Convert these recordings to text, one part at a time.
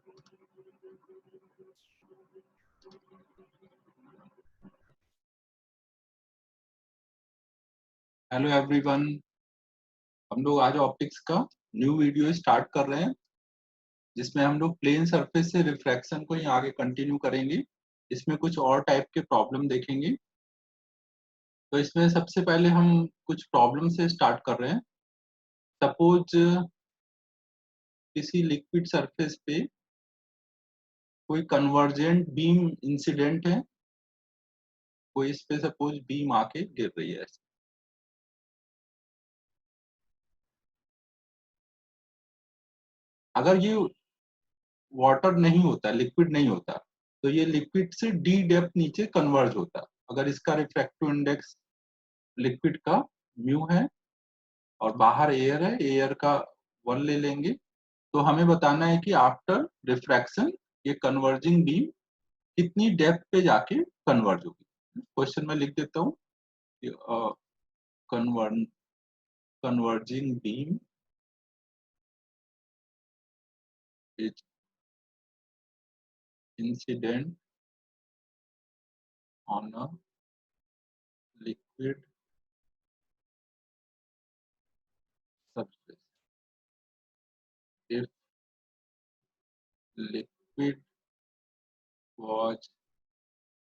Hello everyone, हम लोग आज ऑप्टिक्स का न्यू वीडियो स्टार्ट कर रहे हैं जिसमें हम लोग प्लेन सरफेस से रिफ्रैक्शन को ही आगे कंटिन्यू करेंगे। इसमें कुछ और टाइप के प्रॉब्लम देखेंगे। तो इसमें सबसे पहले हम कुछ प्रॉब्लम से स्टार्ट कर रहे हैं। सपोज किसी लिक्विड सरफेस पे कोई कन्वर्जेंट बीम इंसिडेंट है, कोई इस पे सपोज बीम आके गिर रही है। अगर ये वाटर नहीं होता, लिक्विड नहीं होता, तो ये लिक्विड से डी डेप्थ नीचे कन्वर्ज होता। अगर इसका रिफ्रैक्टिव इंडेक्स लिक्विड का म्यू है और बाहर एयर है, एयर का 1 ले लेंगे, तो हमें बताना है कि आफ्टर रिफ्रैक्शन ये कन्वर्जिंग बीम कितनी डेप्थ पे जाके कन्वर्ज होगी। क्वेश्चन में लिख देता हूँ, converging beam is incident on a liquid surface if liquid was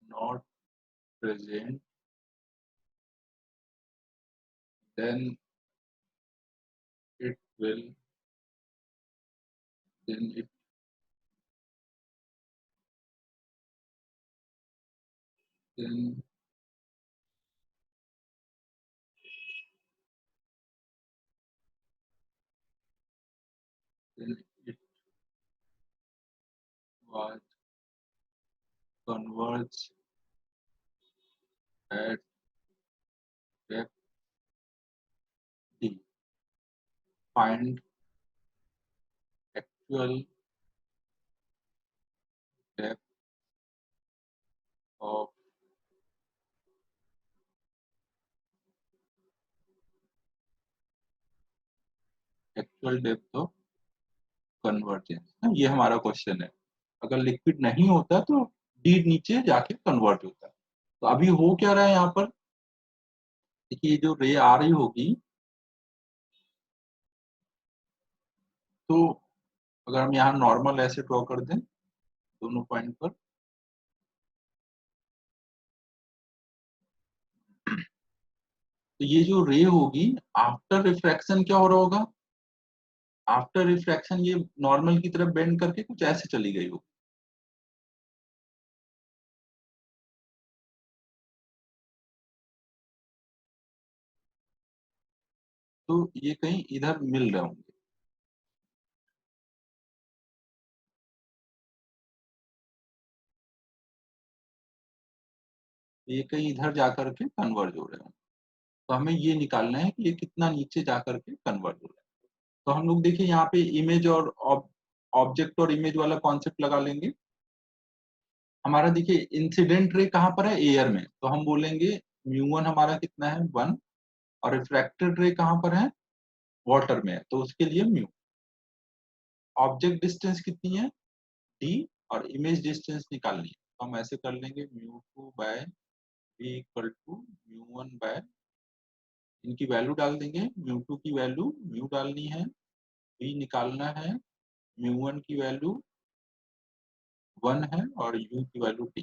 not present, then it will then it then then it was converged at depth D. Find actual depth of convergence. ये हमारा question है। अगर liquid नहीं होता तो D नीचे जाके convert होता। तो अभी हो क्या रहा है यहाँ पर, देखिए जो रे आ रही होगी, तो अगर हम यहाँ नॉर्मल ऐसे ड्रॉ कर दें दोनों पॉइंट पर, तो ये जो रे होगी आफ्टर रिफ्रैक्शन क्या हो रहा होगा, आफ्टर रिफ्रैक्शन ये नॉर्मल की तरफ बेंड करके कुछ ऐसे चली गई होगी। तो ये कहीं इधर मिल रहे होंगे, ये कहीं इधर जाकर के कन्वर्ज हो रहे होंगे। तो हमें ये निकालना है कि ये कितना नीचे जाकर के कन्वर्ज हो रहा है। तो हम लोग देखिए यहाँ पे इमेज और ऑब्जेक्ट और इमेज वाला कॉन्सेप्ट लगा लेंगे। हमारा देखिए इंसिडेंट रे कहाँ पर है, एयर में, तो हम बोलेंगे म्यू1 हमारा कितना है 1, और रिफ्रैक्टेड रे कहाँ पर है, वाटर में है, तो उसके लिए म्यू। ऑब्जेक्ट डिस्टेंस कितनी है डी, और इमेज डिस्टेंस निकालनी है, तो हम ऐसे कर लेंगे mu two by v equal to mu one by, इनकी वैल्यू डाल देंगे। म्यू2 की वैल्यू म्यू डालनी है, वी निकालना है, म्यू1 की वैल्यू 1 है और यू की वैल्यू डी।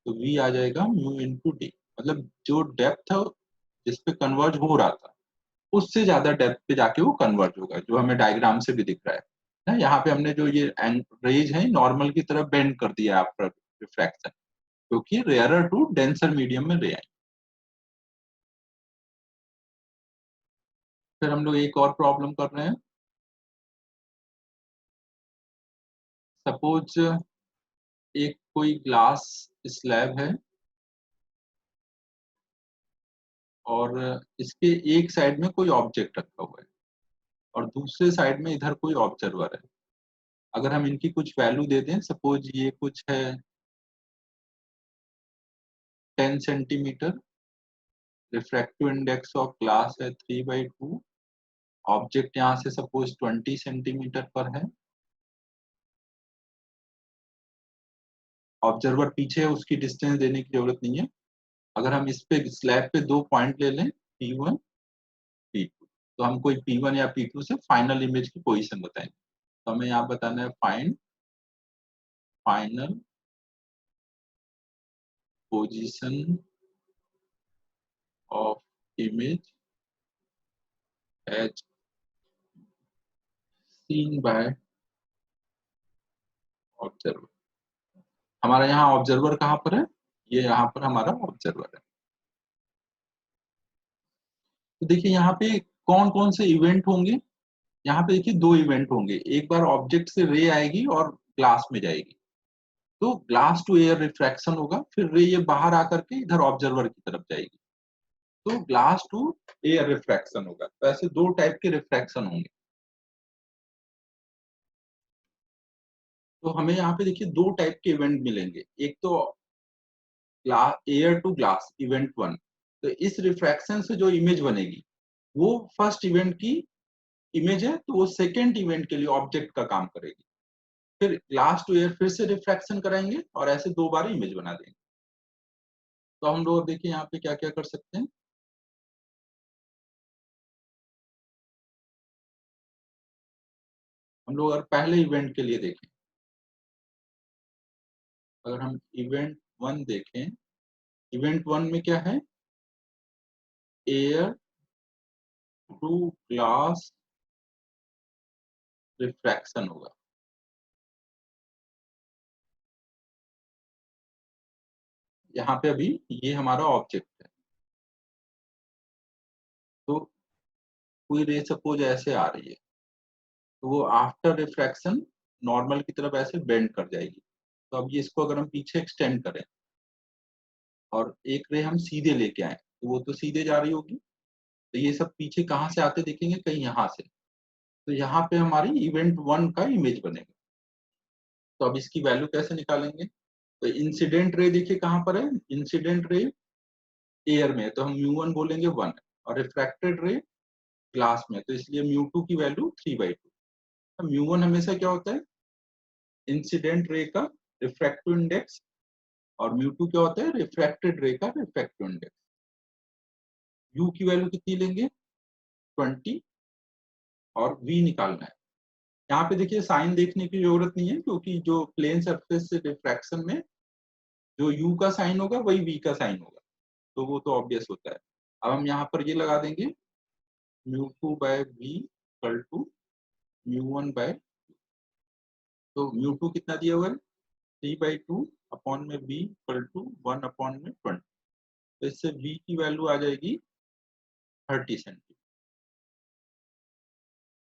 तो वी आ जाएगा म्यू इंटू डी, मतलब जो डेप्थ है जिस पे कन्वर्ज हो रहा था उससे ज्यादा डेप्थ पे जाके वो कन्वर्ज होगा, जो हमें डायग्राम से भी दिख रहा है ना। यहाँ पे हमने जो ये रेज है नॉर्मल की तरफ बेंड कर दिया आफ्टर रिफ्रैक्शन, क्योंकि रेयरर टू डेंसर मीडियम में रे आई। फिर हम लोग एक और प्रॉब्लम कर रहे हैं। सपोज एक कोई ग्लास स्लैब है और इसके एक साइड में कोई ऑब्जेक्ट रखा हुआ है और दूसरे साइड में इधर कोई ऑब्जर्वर है। अगर हम इनकी कुछ वैल्यू दे दें, सपोज ये कुछ है 10 centimetre, refractive index of glass है 3/2, ऑब्जेक्ट यहाँ से सपोज 20 सेंटीमीटर पर है, ऑब्जर्वर पीछे है, उसकी डिस्टेंस देने की जरूरत नहीं है। अगर हम इस पे स्लैब पे 2 पॉइंट ले लें, P1 P2, तो हम कोई P1 या P2 से फाइनल इमेज की पोजीशन बताएंगे। तो हमें यहाँ बताना है find final position of image as seen by observer. हमारा यहाँ ऑब्जर्वर कहाँ पर है? ये यहाँ पर हमारा ऑब्जर्वर है। तो देखिए यहाँ पे कौन कौन से इवेंट होंगे। यहाँ पे देखिए 2 इवेंट होंगे, एक बार ऑब्जेक्ट से रे आएगी और ग्लास में जाएगी, तो ग्लास टू एयर रिफ्रैक्शन होगा, फिर रे ये बाहर आकर के इधर ऑब्जर्वर की तरफ जाएगी, तो ग्लास टू एयर रिफ्रैक्शन होगा। तो ऐसे 2 टाइप के रिफ्रैक्शन होंगे। तो हमें यहाँ पे देखिए 2 टाइप के इवेंट मिलेंगे, एक तो एयर टू ग्लास इवेंट 1। तो इस रिफ्रैक्शन से जो इमेज बनेगी वो फर्स्ट इवेंट की इमेज है, तो वो सेकेंड इवेंट के लिए ऑब्जेक्ट का काम करेगी। फिर ग्लास टू एयर फिर से रिफ्रैक्शन कराएंगे और ऐसे 2 बार इमेज बना देंगे। तो हम लोग देखिए यहाँ पे क्या क्या कर सकते हैं। हम लोग अगर पहले इवेंट के लिए देखें, अगर हम इवेंट 1 देखें, इवेंट 1 में क्या है? एयर टू ग्लास रिफ्रैक्शन होगा। यहाँ पे अभी ये हमारा ऑब्जेक्ट है, तो कोई रे सपोज ऐसे आ रही है, तो वो आफ्टर रिफ्रैक्शन नॉर्मल की तरफ ऐसे बेंड कर जाएगी। तो अब ये इसको अगर हम पीछे एक्सटेंड करें और एक रे हम सीधे लेके आए, तो वो तो सीधे जा रही होगी, तो ये सब पीछे कहाँ से आते दिखेंगे? कहीं यहाँ से। तो यहाँ पे हमारी इवेंट 1 का इमेज बनेगा। तो अब इसकी वैल्यू कैसे निकालेंगे? तो इंसिडेंट रे देखिए कहाँ पर है? इंसिडेंट रे एयर में, तो हम म्यू1 बोलेंगे 1, और रिफ्रैक्टेड रे ग्लास में, तो इसलिए म्यू2 की वैल्यू 3/2। तो म्यू1 हमेशा क्या होता है? इंसिडेंट रे का रिफ्रैक्टिव इंडेक्स, और म्यू2 क्या होता है? रिफ्रैक्टेड रे का रिफ्रैक्टिव इंडेक्स। यू की वैल्यू कितनी लेंगे? 20, और वी निकालना है। यहाँ पे देखिए साइन देखने की जरूरत नहीं है, क्योंकि जो प्लेन सरफेस से रिफ्रैक्शन में जो यू का साइन होगा वही वी का साइन होगा, तो वो तो ऑब्वियस होता है। अब हम यहाँ पर ये लगा देंगे, μ2/v μ1/, तो μ2 कितना दिया हुआ है? 3/2 अपॉन में v इक्वल टू 1 अपॉन में 20। तो इससे v की वैल्यू आ जाएगी 30 सेंटीमीटर।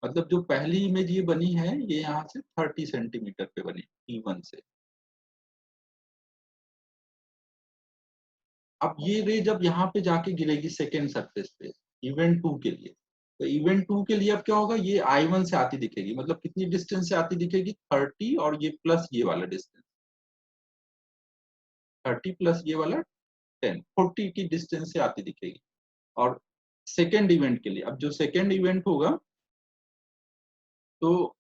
मतलब जो पहली इमेज ये बनी है, ये यहाँ से 30 सेंटीमीटर पे बनी P1 से। अब ये रे जब यहाँ पे जाके गिरेगी सेकेंड सरफेस पे इवेंट 2 के लिए, तो इवेंट 2 के लिए अब क्या होगा? ये I1 से आती दिखेगी, मतलब कितनी डिस्टेंस से आती दिखेगी? 30, और ये प्लस ये वाला डिस्टेंस 30 प्लस ये वाला 10, 40 की डिस्टेंस से आती दिखेगी। और सेकेंड इवेंट के लिए, अब जो सेकेंड इवेंट होगा, तो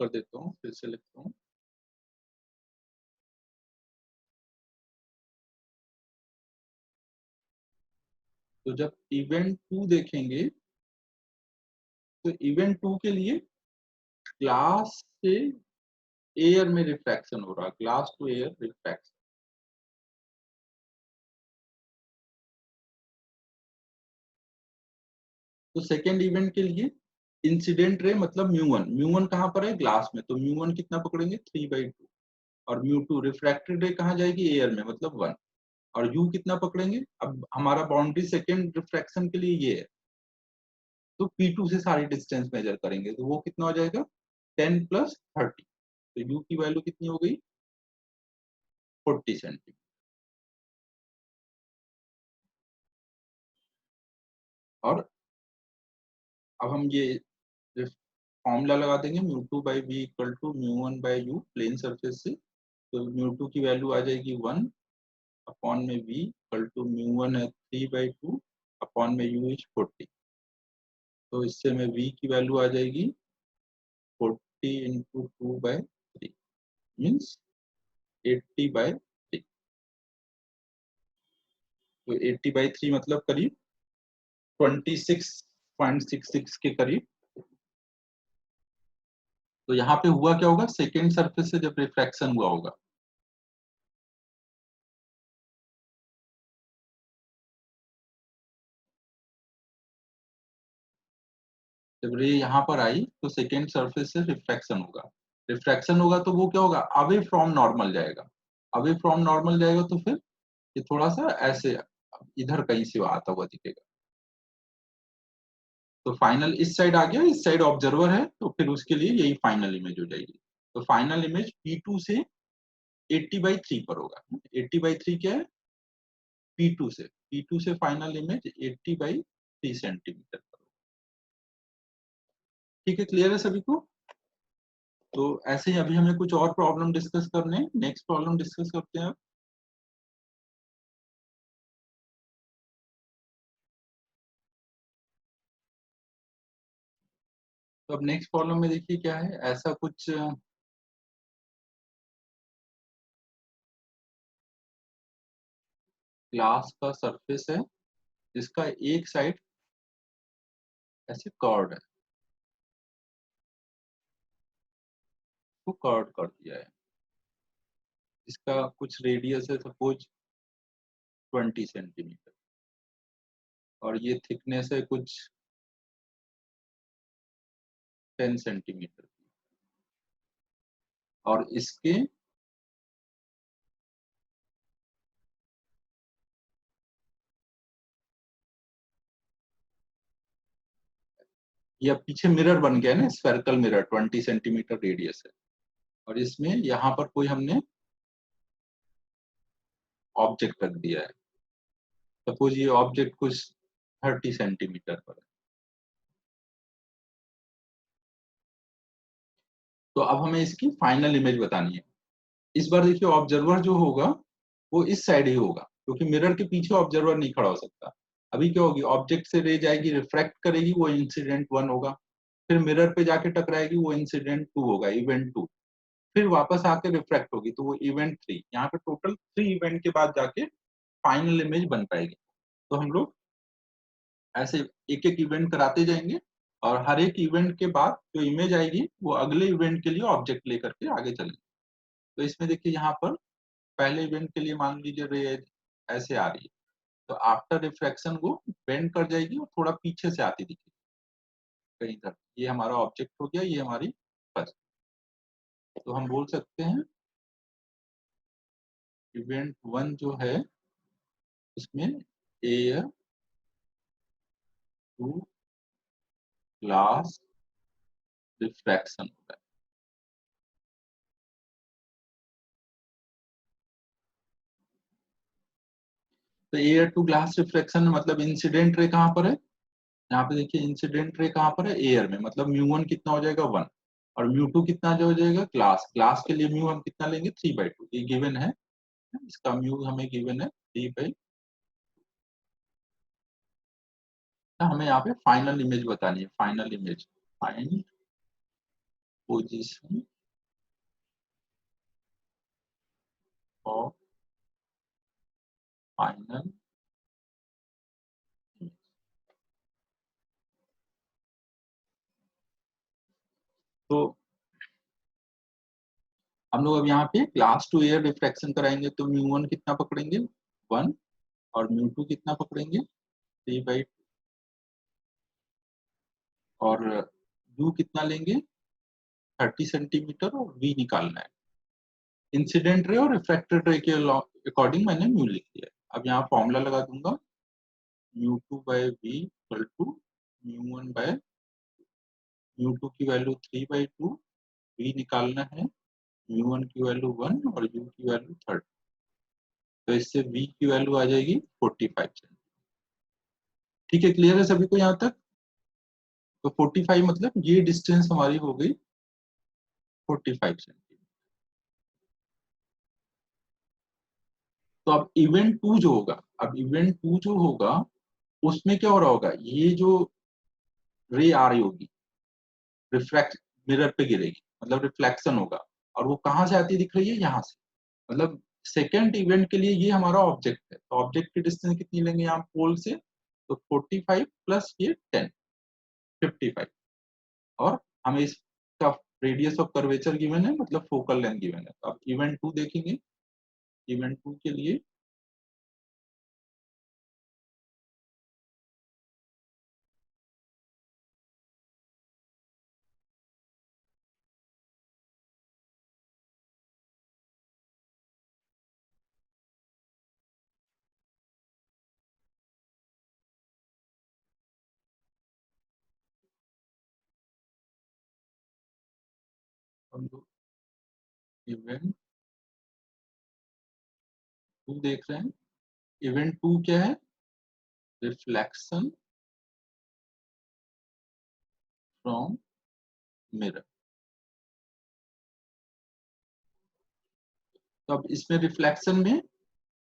कर देता हूँ, फिर से लिखता हूँ। तो जब इवेंट 2 देखेंगे, तो इवेंट 2 के लिए ग्लास से एयर में रिफ्रैक्शन हो रहा है, ग्लास टू एयर रिफ्रैक्शन। तो सेकेंड इवेंट के लिए इंसिडेंट रे मतलब म्यू1 कहाँ पर है? ग्लास में, तो म्यू1 कितना पकड़ेंगे? 3/2, और म्यू2 रिफ्रैक्टेड रे कहाँ जाएगी? एयर में, मतलब 1, और यू कितना पकड़ेंगे? अब हमारा बाउंड्री सेकेंड रिफ्रैक्शन के लिए ये है, तो P2 से सारी डिस्टेंस मेजर करेंगे, तो वो कितना हो जाएगा? 10 प्लस 30, तो यू की वैल्यू कितनी हो गई? 40 सेंटीमीटर। और अब हम ये फॉर्मूला लगा देंगे, μ2/v equal to μ1/u plane surface से, तो म्यू2 की वैल्यू आ जाएगी 1 अपॉन में v इक्वल टू μ1 है 3/2 अपॉन में u इज 40। तो इससे में v की वैल्यू आ जाएगी 40 इंटू 2/3 मीन्स 80/3। तो 80/3 मतलब करीब 26.66 के करीब। तो यहाँ पे हुआ क्या होगा, सेकेंड सरफेस से जब रिफ्रैक्शन हुआ होगा, जब रे यहाँ पर आई तो सेकेंड सरफेस से रिफ्रैक्शन होगा। रिफ्रैक्शन होगा तो वो क्या होगा, अवे फ्रॉम नॉर्मल जाएगा। अवे फ्रॉम नॉर्मल जाएगा तो फिर ये थोड़ा सा ऐसे इधर कहीं से आता हुआ दिखेगा। तो फाइनल इस साइड आ गया, इस साइड ऑब्जर्वर है, तो फिर उसके लिए यही फाइनल इमेज हो जाएगी। तो फाइनल इमेज P2 से 80/3 पर होगा। 80/3 क्या है, P2 से फाइनल इमेज 80/3 सेंटीमीटर पर होगा। ठीक है, क्लियर है सभी को। तो ऐसे ही अभी हमें कुछ और प्रॉब्लम डिस्कस करने हैं। नेक्स्ट प्रॉब्लम डिस्कस करते हैं। तो अब नेक्स्ट प्रॉब्लम में देखिए क्या है, ऐसा कुछ ग्लास का सरफेस है जिसका एक साइड ऐसे कर्व्ड है, तो कर्व कर दिया है, जिसका कुछ रेडियस है सपोज 20 सेंटीमीटर और ये थिकनेस है कुछ 10 सेंटीमीटर और इसके या पीछे मिरर बन गया ना, स्फेरिकल मिरर 20 सेंटीमीटर रेडियस है और इसमें यहाँ पर कोई हमने ऑब्जेक्ट रख दिया है। सपोज ये ऑब्जेक्ट कुछ 30 सेंटीमीटर पर है। तो अब हमें इसकी फाइनल इमेज बतानी है। इस बार देखिए ऑब्जर्वर जो होगा वो इस साइड ही होगा, क्योंकि मिरर के पीछे ऑब्जर्वर नहीं खड़ा हो सकता। अभी क्या होगी, ऑब्जेक्ट से रे जाएगी, रिफ्रैक्ट करेगी, वो इंसिडेंट 1 होगा, फिर मिरर पे जाके टकराएगी, वो इंसिडेंट 2 होगा, इवेंट 2, फिर वापस आके रिफ्रैक्ट होगी तो वो इवेंट 3। यहाँ पे टोटल 3 इवेंट के बाद जाके फाइनल इमेज बन पाएगी। तो हम लोग ऐसे एक एक इवेंट कराते जाएंगे और हर एक इवेंट के बाद जो इमेज आएगी वो अगले इवेंट के लिए ऑब्जेक्ट लेकर के आगे चलेंगे। तो इसमें देखिए यहाँ पर पहले इवेंट के लिए मान लीजिए रे ऐसे आ रही है, तो आफ्टर रिफ्रैक्शन वो बेंड कर जाएगी और थोड़ा पीछे से आती दिखेगी कहीं तक। ये हमारा ऑब्जेक्ट हो गया, ये हमारी फर्स्ट। तो हम बोल सकते हैं इवेंट 1 जो है उसमें एयर टू ग्लास रिफ्रैक्शन होता है। तो एयर टू ग्लास रिफ्रैक्शन मतलब इंसिडेंट रे कहाँ पर है, यहाँ पे देखिए इंसिडेंट रे कहाँ पर है, एयर में, मतलब म्यू 1 कितना हो जाएगा 1 और म्यू 2 कितना जो हो जाएगा, ग्लास। ग्लास के लिए म्यू हम कितना लेंगे 3/2, ये गिवन है, इसका म्यू हमें गिवन है 3/2। हमें यहाँ पे फाइनल इमेज बतानी है, final image, find position of final. तो हम लोग अब यहाँ पे ग्लास टू एयर रिफ्रैक्शन कराएंगे तो म्यू 1 कितना पकड़ेंगे 1 और म्यू 2 कितना पकड़ेंगे 3/2 और यू कितना लेंगे 30 सेंटीमीटर और वी निकालना है। इंसिडेंट रे और रिफ्रैक्टेड रे के अकॉर्डिंग मैंने म्यू लिख दिया है। अब यहाँ फॉर्मूला लगा दूंगा μ2/v इक्वल टू म्यू 2 की वैल्यू 3/2, v निकालना है, म्यू 1 की वैल्यू 1 और u की वैल्यू 30। तो इससे v की वैल्यू आ जाएगी 45 सेंटीमीटर। ठीक है, क्लियर है सभी को यहाँ तक। तो 45 मतलब ये डिस्टेंस हमारी हो गई 45 सेंटीमीटर। तो अब इवेंट 2 जो होगा, अब इवेंट 2 जो होगा उसमें क्या हो रहा होगा, ये जो रे आ रही होगी रिफ्लेक्ट मिरर पे गिरेगी, मतलब रिफ्लेक्शन होगा, और वो कहाँ से आती दिख रही है, यहाँ से। मतलब सेकेंड इवेंट के लिए ये हमारा ऑब्जेक्ट है, तो ऑब्जेक्ट की डिस्टेंस कितनी लेंगे यहाँ पोल से, तो 45 प्लस ये 10, 55। और हमें इसका रेडियस ऑफ कर्वेचर गिवन है, मतलब फोकल लेंथ गिवन है। तो अब इवेंट 2 देखेंगे। इवेंट 2 के लिए हम लोग इवेंट 2 देख रहे हैं। इवेंट 2 क्या है, रिफ्लेक्शन फ्रॉम मिरर। तो अब इसमें रिफ्लेक्शन में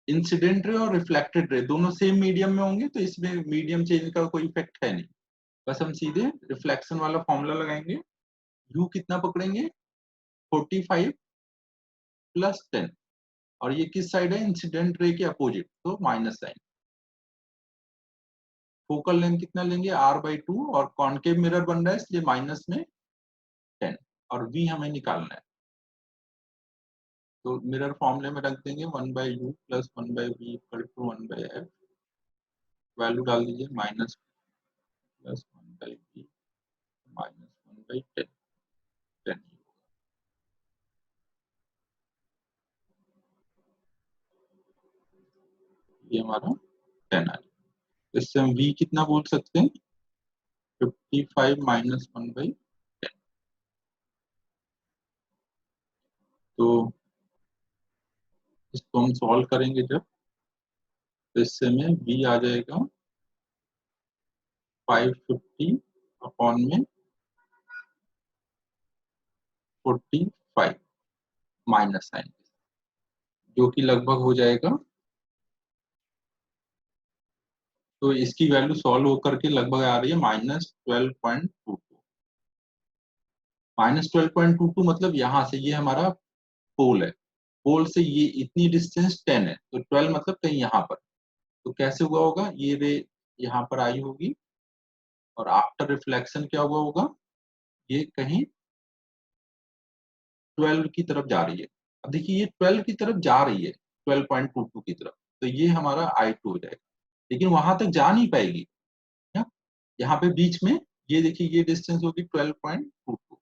इंसिडेंट रे और रिफ्लेक्टेड रे दोनों सेम मीडियम में होंगे, तो इसमें मीडियम चेंज का कोई इफेक्ट है नहीं। बस हम सीधे रिफ्लेक्शन वाला फॉर्मूला लगाएंगे। यू कितना पकड़ेंगे, 45 प्लस 10, और ये किस साइड है, इंसिडेंट रे के अपोजिट, तो माइनस साइन। फोकल लेंथ कितना लेंगे, r/2, और कॉनकेव मिरर बन रहा है इसलिए माइनस में 10, और v हमें निकालना है। तो मिरर फॉर्मूले में रख देंगे 1/u plus 1/v equal to 1/f। Value डाल दीजिए, माइनस प्लस 1/v माइनस 1/10, 10। ये हमारा 10 आ गया। इससे हम v कितना बोल सकते हैं, 55 माइनस 1/10। तो इसको हम सॉल्व करेंगे जब, तो इससे में v आ जाएगा 550 अपॉन में 45 माइनस साइन, जो कि लगभग हो जाएगा, तो इसकी वैल्यू सॉल्व होकर के लगभग आ रही है -12.22। -12.22 मतलब यहाँ से ये हमारा पोल है, पोल से ये इतनी डिस्टेंस 10 है, तो 12 मतलब कहीं यहाँ पर। तो कैसे हुआ होगा, ये रे यहाँ पर आई होगी, और आफ्टर रिफ्लेक्शन क्या हुआ होगा, ये कहीं 12 की तरफ जा रही है। अब देखिए ये 12 की तरफ जा रही है, 12.22 की तरफ, तो ये हमारा I2 हो जाएगा, लेकिन वहां तक जा नहीं पाएगी। क्या, यहाँ पे बीच में ये देखिए ये डिस्टेंस होगी 12.22,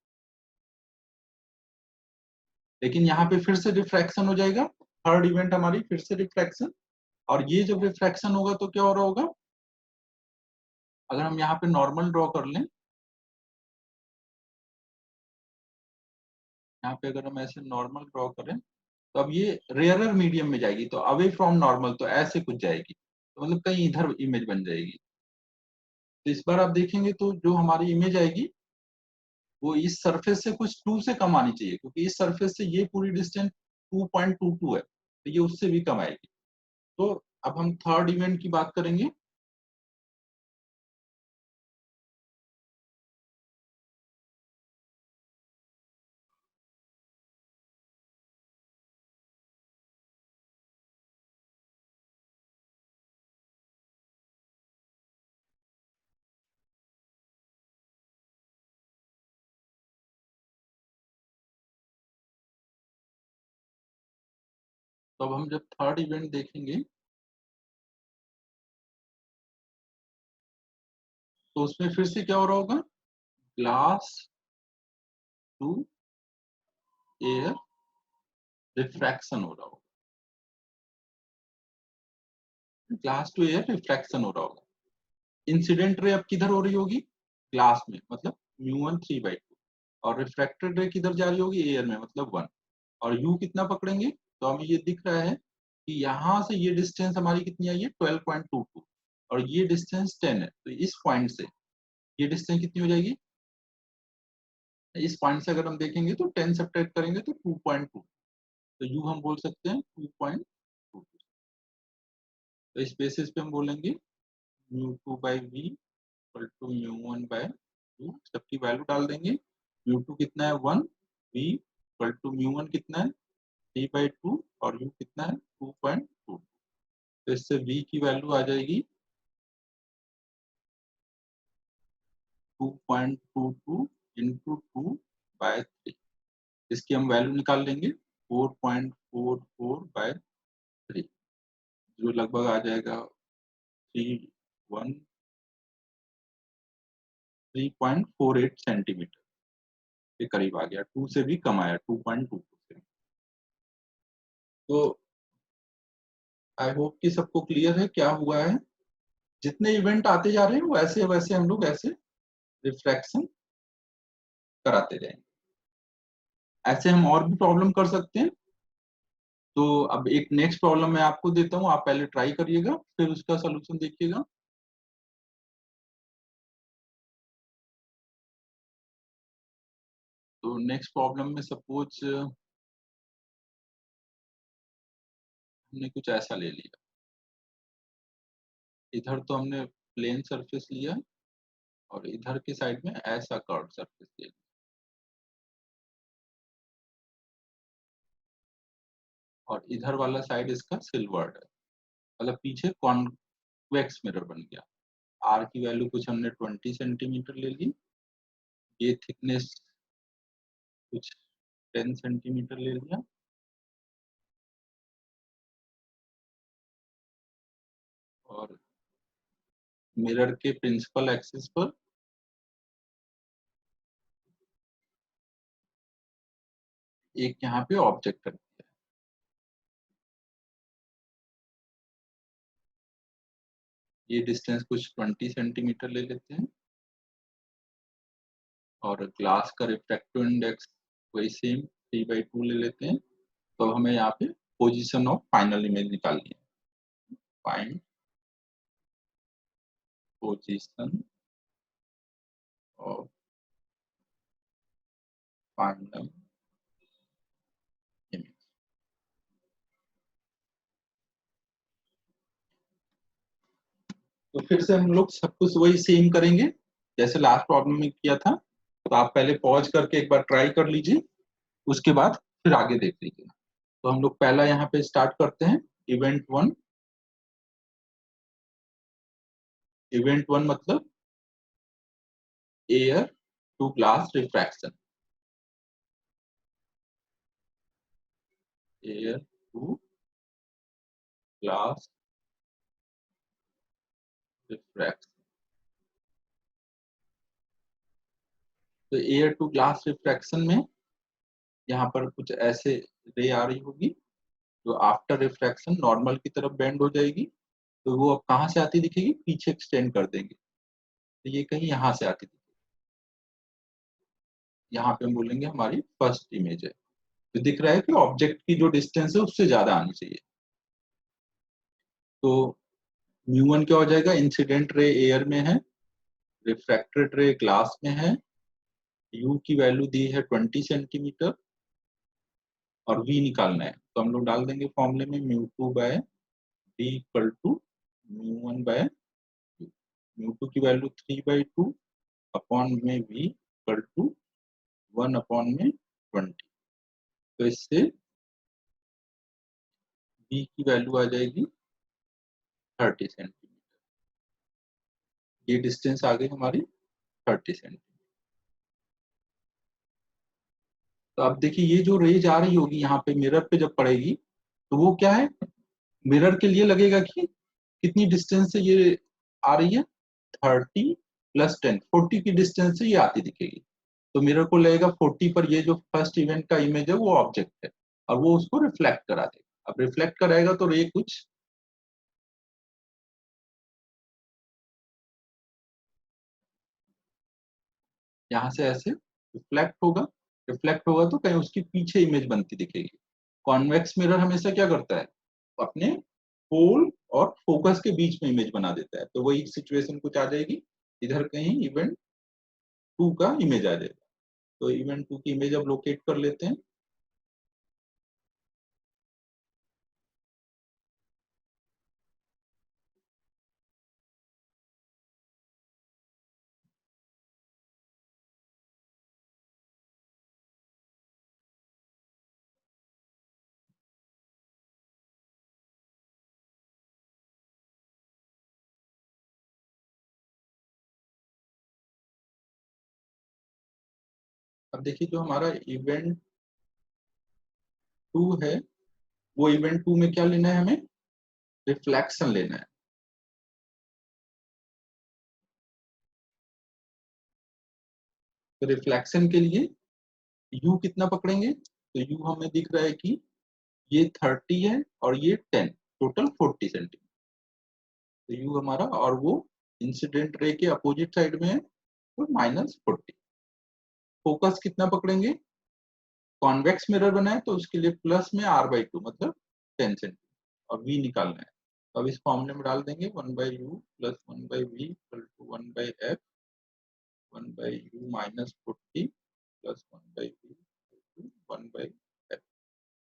लेकिन यहाँ पे फिर से रिफ्रैक्शन हो जाएगा, थर्ड इवेंट हमारी फिर से रिफ्रैक्शन। और ये जब रिफ्रैक्शन होगा तो क्या हो रहा होगा, अगर हम यहाँ पे नॉर्मल ड्रॉ कर लें, यहाँ पे अगर हम ऐसे नॉर्मल ड्रॉ करें, तो अब ये रेयरर मीडियम में जाएगी, तो अवे फ्रॉम नॉर्मल, तो ऐसे कुछ जाएगी, तो मतलब कहीं इधर इमेज बन जाएगी। तो इस बार आप देखेंगे तो जो हमारी इमेज आएगी वो इस सरफेस से कुछ 2 से कम आनी चाहिए, क्योंकि इस सरफेस से ये पूरी डिस्टेंस 2.22 है, तो ये उससे भी कम आएगी। तो अब हम थर्ड इवेंट की बात करेंगे। तो अब हम जब थर्ड इवेंट देखेंगे, तो उसमें फिर से क्या हो रहा होगा, ग्लास टू एयर रिफ्रैक्शन हो रहा होगा, ग्लास टू एयर रिफ्रैक्शन हो रहा होगा। इंसिडेंट रे अब किधर हो रही होगी, ग्लास में, मतलब μ1 3/2, और रिफ्रैक्टेड रे किधर जा रही होगी, एयर में, मतलब 1। और यू कितना पकड़ेंगे, तो हमें ये दिख रहा है कि यहाँ से ये डिस्टेंस हमारी कितनी आई है, 12.22, और ये डिस्टेंस 10 है, तो इस पॉइंट से ये डिस्टेंस कितनी हो जाएगी, इस पॉइंट से अगर हम देखेंगे तो 10 सब्ट्रैक्ट करेंगे तो 2.2, तो यू हम बोल सकते हैं 2.2। तो इस बेसिस पे हम बोलेंगे mu two by v equal to mu one by two, सबकी वैल्यू डाल देंगे। म्यू टू कितना है 1, v equal to mu one कितना है 3/2 और यू कितना है 2.2। तो इससे वी की वैल्यू आ जाएगी 2.22 इंटू 2/3। इसकी हम वैल्यू निकाल लेंगे 4.44/3, जो लगभग आ जाएगा 3.48 सेंटीमीटर के करीब आ गया, 2 से भी कम आया 2.22 से। तो आई होप कि सबको क्लियर है क्या हुआ है। जितने इवेंट आते जा रहे हैं वैसे वैसे हम लोग ऐसे रिफ्रैक्शन कराते जाएंगे। ऐसे हम और भी प्रॉब्लम कर सकते हैं। तो अब एक नेक्स्ट प्रॉब्लम मैं आपको देता हूँ, आप पहले ट्राई करिएगा फिर उसका सोल्यूशन देखिएगा। तो नेक्स्ट प्रॉब्लम में सपोज हमने कुछ ऐसा ले लिया, इधर तो हमने प्लेन सरफेस लिया और इधर के साइड में ऐसा कर्व सरफेस ले लिया, और इधर वाला साइड इसका सिल्वर्ड है, मतलब पीछे कॉन्वेक्स मिरर बन गया। आर की वैल्यू कुछ हमने 20 सेंटीमीटर ले ली, ये थिकनेस कुछ 10 सेंटीमीटर ले लिया, और मिरर के प्रिंसिपल एक्सिस पर एक यहाँ पे ऑब्जेक्ट रख दिया। ये डिस्टेंस कुछ 20 सेंटीमीटर ले लेते हैं, और ग्लास का रिफ्रैक्टिव इंडेक्स वही सेम 3/2 ले लेते हैं। तो हमें यहाँ पे पोजीशन ऑफ फाइनल इमेज निकालनी है। Find position of final image. तो फिर से हम लोग सब कुछ वही सेम करेंगे जैसे लास्ट प्रॉब्लम में किया था। तो आप पहले पॉज करके एक बार ट्राई कर लीजिए, उसके बाद फिर आगे देख लीजिए। तो हम लोग पहला यहाँ पे स्टार्ट करते हैं, इवेंट वन। इवेंट वन मतलब air to glass refraction. Air to glass refraction. तो एयर टू ग्लास रिफ्रैक्शन में यहाँ पर कुछ ऐसे रे आ रही होगी, जो आफ्टर रिफ्रैक्शन नॉर्मल की तरफ बेंड हो जाएगी। तो वो अब कहाँ से आती दिखेगी, पीछे एक्सटेंड कर देंगे, तो ये कहीं यहाँ से आती दिखेगी। यहाँ पे हम बोलेंगे हमारी फर्स्ट इमेज है। तो दिख रहा है कि ऑब्जेक्ट की जो डिस्टेंस है उससे ज्यादा आनी चाहिए। तो म्यू वन क्या हो जाएगा, इंसिडेंट रे एयर में है, रिफ्रैक्टेड रे ग्लास में है, यू की वैल्यू दी है 20 सेंटीमीटर, और वी निकालना है। तो हम लोग डाल देंगे फॉर्मूले में mu two by d equal to mu one by mu two की वैल्यू 3/2 अपॉन में वी इक्वल टू 1 अपॉन में 20। तो इससे वी की वैल्यू आ जाएगी 30 सेंटीमीटर। ये डिस्टेंस आ गई हमारी 30 सेंटीमीटर। तो अब देखिए ये जो रेज आ रही होगी यहाँ पे मिरर पे जब पड़ेगी, तो वो क्या है, मिरर के लिए लगेगा कि कितनी डिस्टेंस से ये आ रही है, 30 + 10, 40 की डिस्टेंस से ये आती दिखेगी। तो मिरर को लगेगा 40 पर ये जो फर्स्ट इवेंट का इमेज है वो ऑब्जेक्ट है, और वो उसको रिफ्लेक्ट करा देगा। अब रिफ्लेक्ट कराएगा तो रे कुछ यहाँ से ऐसे रिफ्लेक्ट होगा तो कहीं उसकी पीछे इमेज बनती दिखेगी। कॉन्वेक्स मिरर हमेशा क्या करता है, अपने पोल और फोकस के बीच में इमेज बना देता है। तो वही सिचुएशन कुछ आ जाएगी, इधर कहीं इवेंट टू का इमेज आ जाएगा। तो इवेंट टू की इमेज अब लोकेट कर लेते हैं। अब देखिए जो हमारा इवेंट 2 है, वो इवेंट 2 में क्या लेना है, हमें रिफ्लेक्शन लेना है। तो रिफ्लेक्शन के लिए यू कितना पकड़ेंगे, तो यू हमें दिख रहा है कि ये 30 है और ये 10, टोटल 40 सेंटीमीटर। तो यू हमारा, और वो इंसिडेंट रे के अपोजिट साइड में है, तो -40। फोकस कितना पकड़ेंगे, कॉन्वेक्स मिरर बनाए तो उसके लिए प्लस में r/2 मतलब 10 सेंटीमीटर, और v निकालना है। तो अब इस फॉर्मूले में डाल देंगे 1/u plus 1/v equal to 1/f 1/u minus 40 plus 1/v equal to 1/f।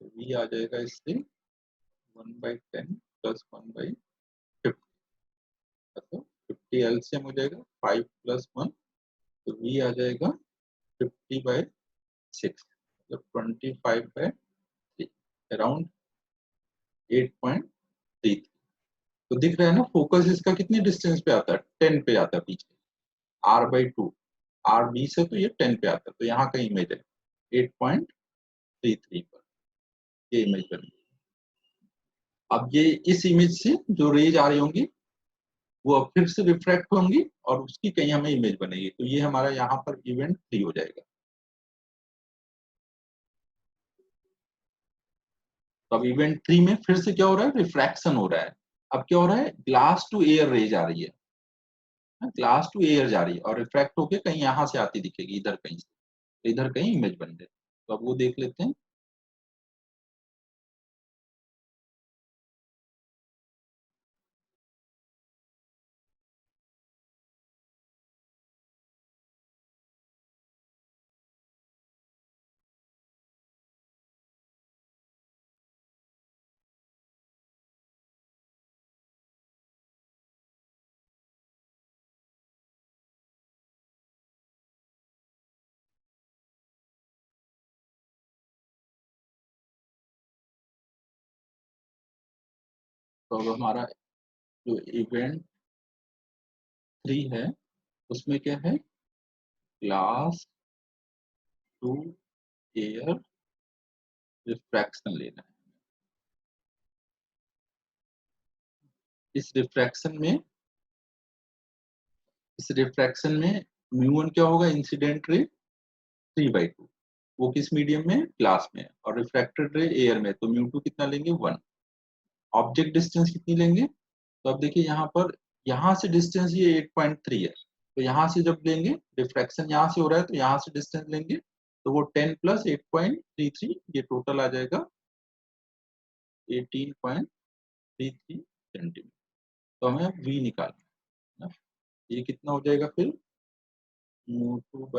तो v आ जाएगा इससे 1/10 प्लस 1/50, मतलब 50 एलसीएम हो जाएगा 5 प्लस 1, तो v आ जाएगा 50/6 मतलब 25/3, अराउंड 8.33। तो दिख रहा है ना, फोकस इसका कितने डिस्टेंस पे आता है, 10 पे आता है पीछे, r/2, r 20 है तो ये 10 पे आता है, तो यहाँ का इमेज है 8.33 पर, ये इमेज बनी। अब ये इस इमेज से जो रेज आ रही होंगी वो अब फिर से रिफ्रैक्ट होंगी और उसकी कहीं हमें इमेज बनेगी, तो ये हमारा यहाँ पर इवेंट 3 हो जाएगा। तो अब इवेंट 3 में फिर से क्या हो रहा है, रिफ्रैक्शन हो रहा है। अब क्या हो रहा है, ग्लास टू एयर रेज आ रही है, ग्लास टू एयर जा रही है और रिफ्रैक्ट होके कहीं यहाँ से आती दिखेगी, इधर कहीं से, इधर कहीं इमेज बन रही है। तो अब वो देख लेते हैं। तो अब हमारा जो इवेंट 3 है उसमें क्या है, ग्लास टू एयर रिफ्रैक्शन लेना है। इस रिफ्रैक्शन में इस रिफ्रैक्शन में म्यू1 क्या होगा, इंसिडेंट रे 3/2, वो किस मीडियम में, ग्लास में, और रिफ्रैक्टेड रे एयर में, तो म्यू2 कितना लेंगे 1। ऑब्जेक्ट डिस्टेंस कितनी लेंगे, तो अब देखिए यहाँ पर, यहाँ से डिस्टेंस ये 8.3 है, तो यहाँ से जब लेंगे, रिफ्रैक्शन यहाँ से हो रहा है तो यहाँ से डिस्टेंस लेंगे, तो वो 10 प्लस 8.33, ये टोटल आ जाएगा 18.33 सेंटीमीटर। तो हमें v निकालना है ना, ये कितना हो जाएगा फिर, μ2/v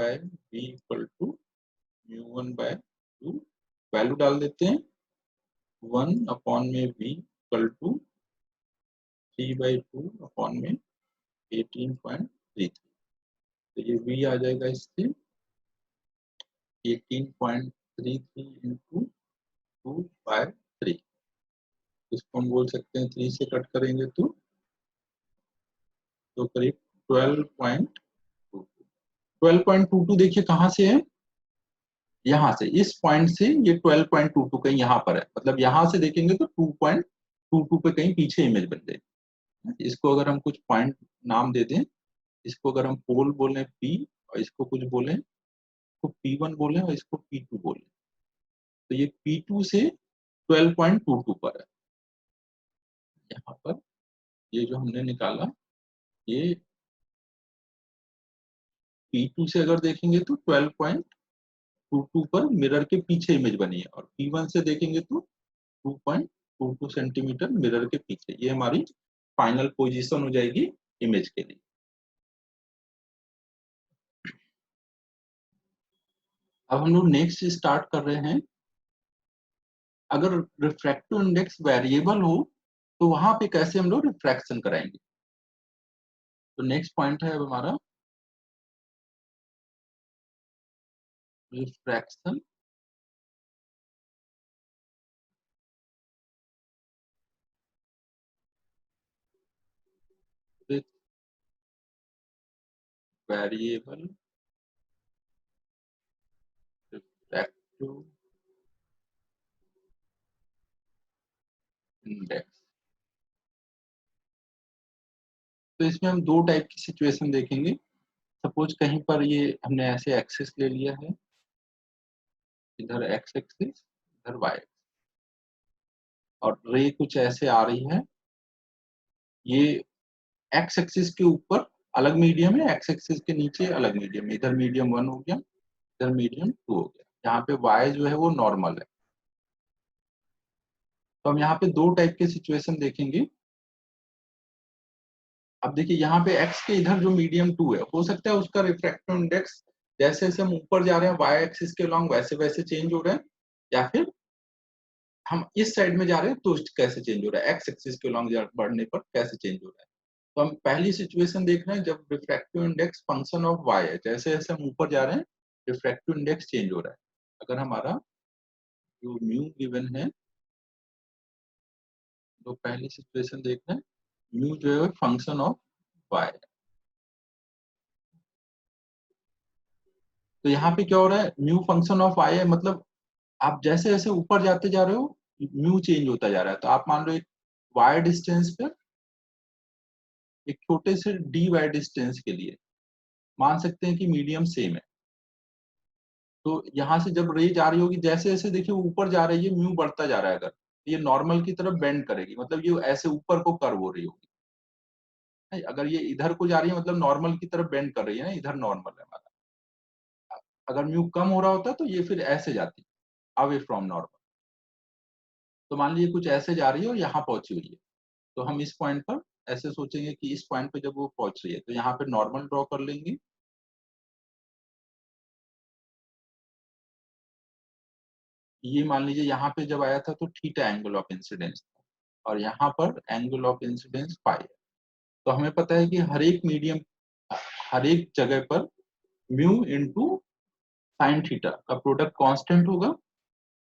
इक्वल टू μ1/2, वैल्यू डाल देते हैं, 1/v इक्वल टू 3/2 अपॉन में 18.33। तो ये v आ जाएगा इससे 18.33 इंटू 2/3। इसको हम बोल सकते हैं 3 से कट करेंगे तो करीब 12.22। 12.22 देखिए कहाँ से है, यहाँ से, इस पॉइंट से ये 12.22 कहीं यहाँ पर है, मतलब यहाँ से देखेंगे तो 2.22 पे कहीं पीछे इमेज बन जाएगी। इसको अगर हम कुछ पॉइंट नाम दे दें, इसको अगर हम पोल बोलें P, और इसको कुछ बोलें, इसको P1 बोलें और इसको P2 बोलें, तो ये P2 से 12.22 पर है। यहाँ पर ये जो हमने निकाला, ये P2 से अगर देखेंगे तो 12.22 पर मिरर के पीछे इमेज बनी है, और P1 से देखेंगे तो 2.22 सेंटीमीटर मिरर के पीछे। ये हमारी फाइनल पोजीशन हो जाएगी इमेज के लिए। अब हम लोग नेक्स्ट स्टार्ट कर रहे हैं, अगर रिफ्रैक्टिव इंडेक्स वेरिएबल हो तो वहां पे कैसे हम लोग रिफ्रैक्शन कराएंगे। तो नेक्स्ट पॉइंट है अब हमारा refraction with variable to index. तो इसमें हम दो टाइप की सिचुएशन देखेंगे। सपोज कहीं पर ये हमने ऐसे एक्सेस ले लिया है, इधर एक्स एक्सिस इधर वाई, और रे कुछ ऐसे आ रही है, ये एक्स एक्सिस के ऊपर अलग मीडियम है, एक्स एक्सिस के नीचे अलग मीडियम है, इधर मीडियम 1 हो गया, इधर मीडियम 2 हो गया, यहाँ पे वाई जो है वो नॉर्मल है। तो हम यहाँ पे दो टाइप के सिचुएशन देखेंगे। अब देखिए यहाँ पे x के इधर जो मीडियम 2 है, हो सकता है उसका रिफ्रैक्टिव इंडेक्स जैसे जैसे हम ऊपर जा रहे हैं y एक्सिस के अलॉन्ग वैसे वैसे चेंज हो रहा है, या फिर हम इस साइड में जा रहे हैं तो कैसे चेंज हो रहा है, x एक्सिस के अलॉन्ग बढ़ने पर कैसे चेंज हो रहा है। तो हम पहली सिचुएशन देख रहे हैं जब refractive index function of y है, जैसे जैसे हम ऊपर जा रहे हैं रिफ्रैक्टिव इंडेक्स चेंज हो रहा है। अगर हमारा जो म्यू गिवन है, तो पहली सिचुएशन देख रहे हैं म्यू जो है फंक्शन ऑफ y। तो यहाँ पे क्या हो रहा है, म्यू फंक्शन ऑफ y है, मतलब आप जैसे जैसे ऊपर जाते जा रहे हो म्यू चेंज होता जा रहा है। तो आप मान लो एक वाई डिस्टेंस पे, एक छोटे से डी वाई डिस्टेंस के लिए मान सकते हैं कि मीडियम सेम है। तो यहाँ से जब रे जा रही होगी, जैसे जैसे देखिए ऊपर जा रही है म्यू बढ़ता जा रहा है, अगर ये नॉर्मल की तरफ बेंड करेगी मतलब ये ऐसे ऊपर को कर्व हो रही होगी। अगर ये इधर को जा रही है मतलब नॉर्मल की तरफ बेंड कर रही है ना, इधर नॉर्मल है हमारा। अगर म्यू कम हो रहा होता तो ये फिर ऐसे जाती अवे फ्रॉम नॉर्मल। तो मान लीजिए कुछ ऐसे जा रही है और यहाँ पहुंची हुई है, तो हम इस पॉइंट पर ऐसे सोचेंगे कि इस पॉइंट पे जब वो पहुंच रही है तो यहाँ पे नॉर्मल ड्रॉ कर लेंगे। ये मान लीजिए यहाँ पे जब आया था तो थीटा एंगल ऑफ इंसिडेंस था, और यहाँ पर एंगल ऑफ इंसिडेंस फाई है। तो हमें पता है कि हर एक मीडियम, हर एक जगह पर म्यू इंटू साइन थीटा का प्रोडक्ट कांस्टेंट होगा।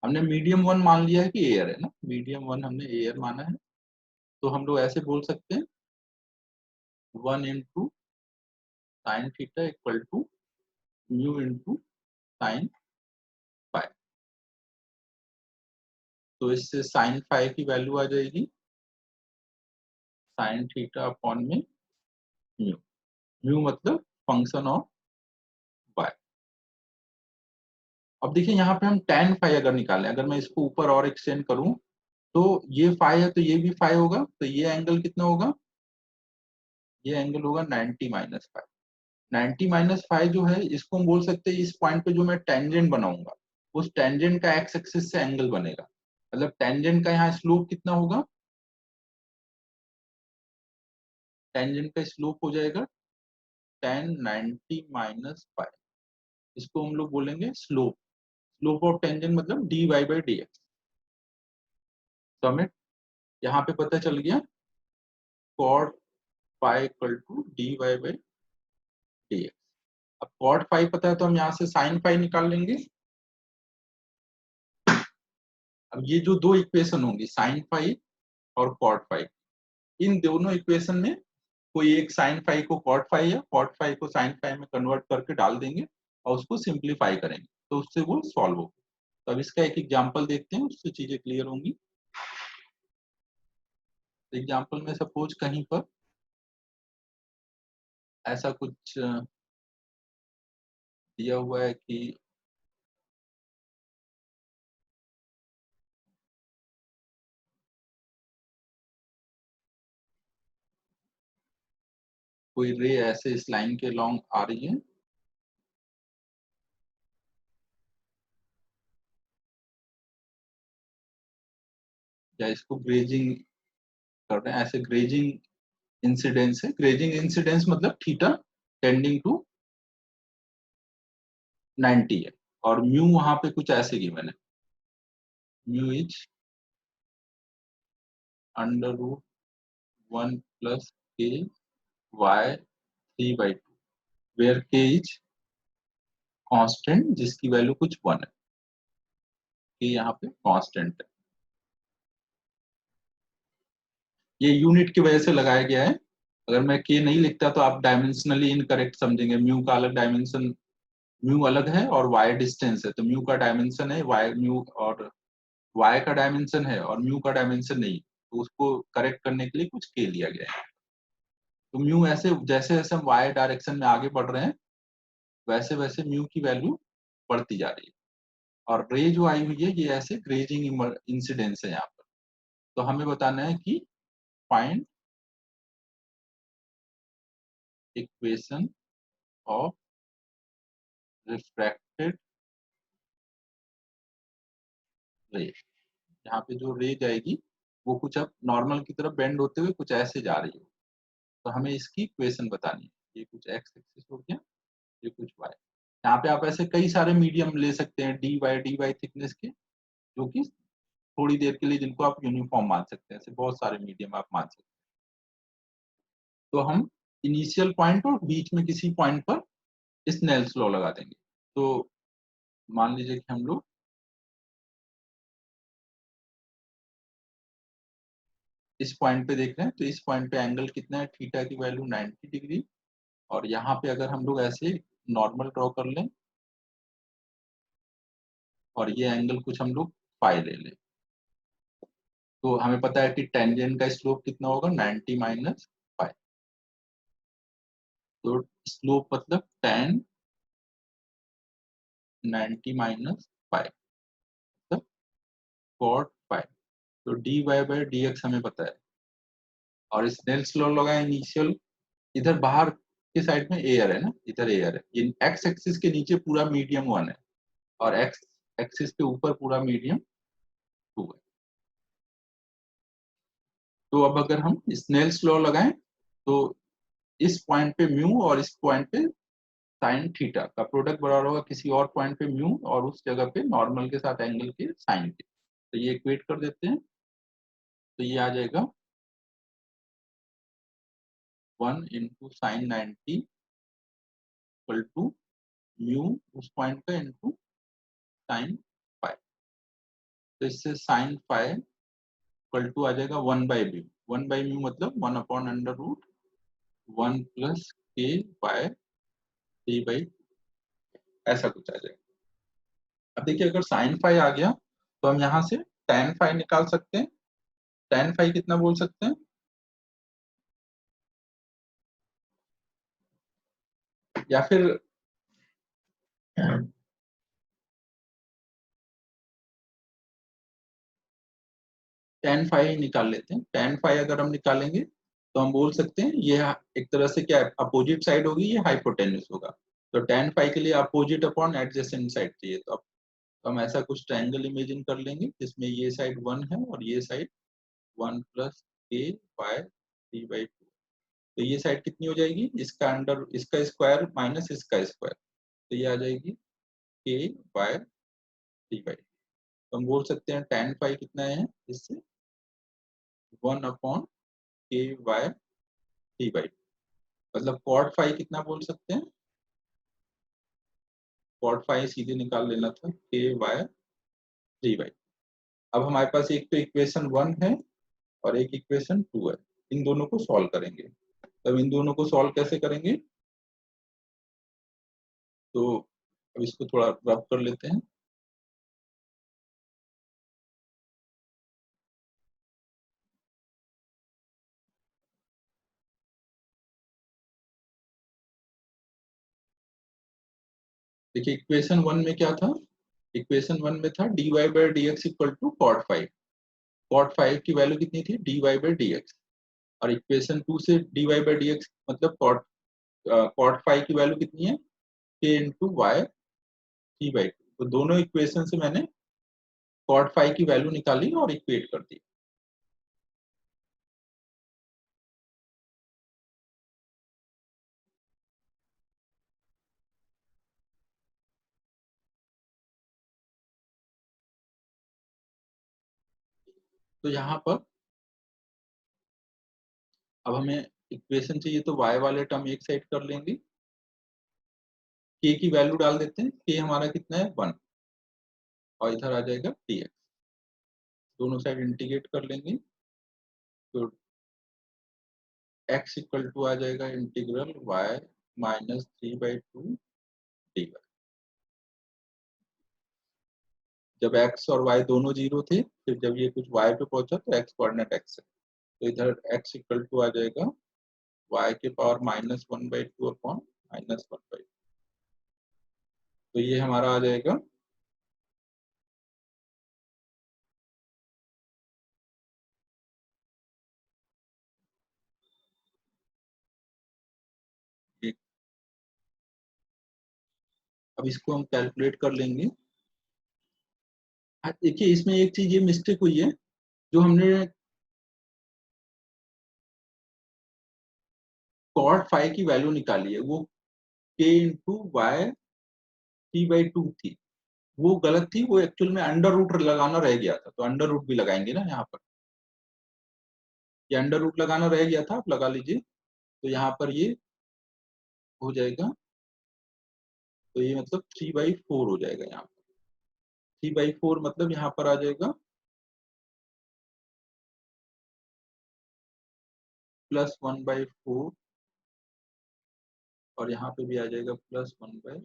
हमने मीडियम 1 मान लिया है कि एयर है ना, मीडियम 1 हमने एयर माना है। तो हम लोग ऐसे बोल सकते हैं 1 into sine theta equal to mu into sine phi. तो इससे साइन फाई की वैल्यू आ जाएगी साइन थीटा अपॉन में म्यू। म्यू मतलब फंक्शन ऑफ वाई। अब देखिए यहाँ पे हम tan फाई अगर निकालें, अगर मैं इसको ऊपर और एक्सटेंड करूं तो ये फाई है तो ये भी फाई होगा, तो ये एंगल कितना होगा, ये एंगल होगा 90 माइनस फाइव। 90 माइनस फाइव जो है इसको हम बोल सकते हैं इस पॉइंट पे जो मैं टेंजेंट बनाऊंगा उस टेंजेंट का एक्स एक्सिस से एंगल बनेगा। मतलब टेंजेंट का यहाँ स्लोप कितना होगा, टेंजेंट का स्लोप हो जाएगा tan 90 माइनस फाइव। इसको हम लोग बोलेंगे स्लोप। स्लोप ऑफ टेंजेंट मतलब dy बाई डी एक्स। तो हमें यहाँ पे पता चल गया cot phi equal to dy by d x. अब cot फाई पता है तो हम यहाँ से sin फाई निकाल लेंगे। अब ये जो दो इक्वेशन होंगी sin फाई और cot फाई, इन दोनों इक्वेशन में कोई एक sin फाई को cot फाई या cot फाई को sin फाई में कन्वर्ट करके डाल देंगे और उसको सिंप्लीफाई करेंगे तो उससे वो सॉल्व होगा। तो अब इसका एक एग्जांपल देखते हैं, उससे चीजें क्लियर होंगी। एग्जांपल में सपोज कहीं पर ऐसा कुछ दिया हुआ है कि कोई रे ऐसे इस लाइन के लॉन्ग आ रही है, या इसको ग्रेजिंग कर रहे हैं, ऐसे ग्रेजिंग इंसिडेंस है। ग्रेजिंग इंसिडेंस मतलब थीटा टेंडिंग टू 90 है, और म्यू वहां पे कुछ ऐसे गिवन है, mu is under root 1 plus k y 3/2, where k is constant जिसकी वैल्यू कुछ 1 है, के यहाँ पे कांस्टेंट है। ये यूनिट की वजह से लगाया गया है। अगर मैं के नहीं लिखता तो आप डायमेंशनली इनकरेक्ट समझेंगे, म्यू का अलग डायमेंशन म्यू अलग है और वाई डिस्टेंस है, तो म्यू का डायमेंशन है वाई म्यू, और वाई का डायमेंशन है और म्यू का डायमेंशन नहीं, तो उसको करेक्ट करने के लिए कुछ के लिया गया है। तो म्यू ऐसे जैसे जैसे हम वाई डायरेक्शन में आगे बढ़ रहे हैं वैसे वैसे म्यू की वैल्यू बढ़ती जा रही है। और रे जो आई हुई है ये ऐसे ग्रेजिंग इंसिडेंस है यहाँ पर। तो हमें बताना है कि फाइंड इक्वेशन ऑफ रिफ्रैक्टेड रे। यहाँ पे जो रे जाएगी वो कुछ अब नॉर्मल की तरफ बेंड होते हुए कुछ ऐसे जा रही है, तो हमें इसकी इक्वेशन बतानी है। ये कुछ एक्स एक्सिस हो गया, ये कुछ वाई। यहाँ पे आप ऐसे कई सारे मीडियम ले सकते हैं डी वाई थिकनेस के, जो कि थोड़ी देर के लिए जिनको आप यूनिफॉर्म मान सकते हैं, ऐसे बहुत सारे मीडियम आप मान सकते हैं। तो हम इनिशियल पॉइंट और बीच में किसी पॉइंट पर स्नेल्स लॉ लगा देंगे। तो मान लीजिए कि हम लोग इस पॉइंट पे देख रहे हैं, तो इस पॉइंट पे एंगल कितना है, थीटा की वैल्यू 90 डिग्री। और यहाँ पे अगर हम लोग ऐसे नॉर्मल ड्रॉ कर लें और ये एंगल कुछ हम लोग फाई ले लें, तो हमें पता है कि टेंजेंट का स्लोप कितना होगा, 90 माइनस फाई। तो स्लोप मतलब tan 90 माइनस फाई, मतलब cot फाई। तो dy बाय dx हमें पता है। और स्नेल्स लॉ लगाए इनिशियल, इधर बाहर के साइड में एयर है ना, इधर एयर है, ये एक्स एक्सिस के नीचे पूरा मीडियम 1 है और एक्स एक्सिस के ऊपर पूरा मीडियम 2 है। तो अब अगर हम स्नेल्स लॉ लगाएं तो इस पॉइंट पे म्यू और इस पॉइंट पे साइन थीटा का प्रोडक्ट बराबर होगा किसी और पॉइंट पे म्यू और उस जगह पे नॉर्मल के साथ एंगल के साइन के। तो ये इक्वेट कर देते हैं, तो ये आ जाएगा 1 into sine 90 equal to mu उस पॉइंट का इंटू साइन फाइव। तो इससे साइन फाइव इक्वल टू आ जाएगा 1/म्यू। 1/म्यू मतलब 1/√1 प्लस के बाय 3/, ऐसा कुछ आ जाएगा। अब देखिए अगर साइन फाइव आ गया तो हम यहाँ से tan फाइव निकाल सकते हैं। tan फाइव कितना बोल सकते हैं, या फिर tan फाइव निकाल लेते हैं। tan फाइव अगर हम निकालेंगे तो हम बोल सकते हैं ये एक तरह से क्या अपोजिट साइड होगी, ये हाइपोटेन्यूस होगा। तो tan फाइव के लिए अपोजिट अपॉन एडजेसेंट साइड चाहिए, तो हम ऐसा कुछ ट्रायंगल इमेजिन कर लेंगे जिसमें ये साइड 1 है और ये साइड 1 प्लस के बाय 3/2। तो ये साइड कितनी हो जाएगी, इसका अंडर इसका स्क्वायर माइनस इसका स्क्वायर, तो ये आ जाएगी के बाय 3/2। तो हम बोल सकते हैं tan फाइव कितना है इससे 1/k/3/2। मतलब cot फाइव कितना बोल सकते हैं, cot फाइव सीधे निकाल लेना था k/3/2। अब हमारे पास एक तो इक्वेशन 1 है और एक इक्वेशन 2 है, इन दोनों को सॉल्व करेंगे। तब इन दोनों को सॉल्व कैसे करेंगे, तो अब इसको थोड़ा रब कर लेते हैं। देखिए इक्वेशन 1 में क्या था, इक्वेशन 1 में था dy/dx equal to cot phi. cot phi की वैल्यू कितनी थी, dy/dx। और इक्वेशन 2 से dy/dx मतलब cot फाइव की वैल्यू कितनी है, k इंटू वाई 3/2। तो दोनों इक्वेशन से मैंने cot फाइव की वैल्यू निकाली और इक्वेट कर दी। तो यहाँ पर अब हमें इक्वेशन चाहिए, तो y वाले टर्म एक साइड कर लेंगे, k की वैल्यू डाल देते हैं, k हमारा कितना है 1 और इधर आ जाएगा dx। दोनों साइड इंटीग्रेट कर लेंगे, तो x इक्वल टू आ जाएगा इंटीग्रल y -3/2 dy। जब x और y दोनों 0 थे, फिर जब ये कुछ y पे पहुंचा तो x कोऑर्डिनेट x है, तो इधर x इक्वल टू आ जाएगा y के पावर -1/2 अपॉन -1/2। तो ये हमारा आ जाएगा एक। अब इसको हम कैलकुलेट कर लेंगे। हाँ, देखिए इसमें एक चीज ये मिस्टेक हुई है, जो हमने कॉट फाइव की वैल्यू निकाली है वो k इंटू वाई 3/2 थी, वो गलत थी, वो एक्चुअल में अंडर रूट लगाना रह गया था, तो अंडर रूट भी लगाएंगे ना यहाँ पर, ये अंडर रूट लगाना रह गया था, आप लगा लीजिए। तो यहाँ पर ये हो जाएगा, तो ये मतलब 3/4 हो जाएगा यहाँ पर। 3/4 मतलब यहाँ पर आ जाएगा +1/4, और यहाँ पे भी आ जाएगा +1/4।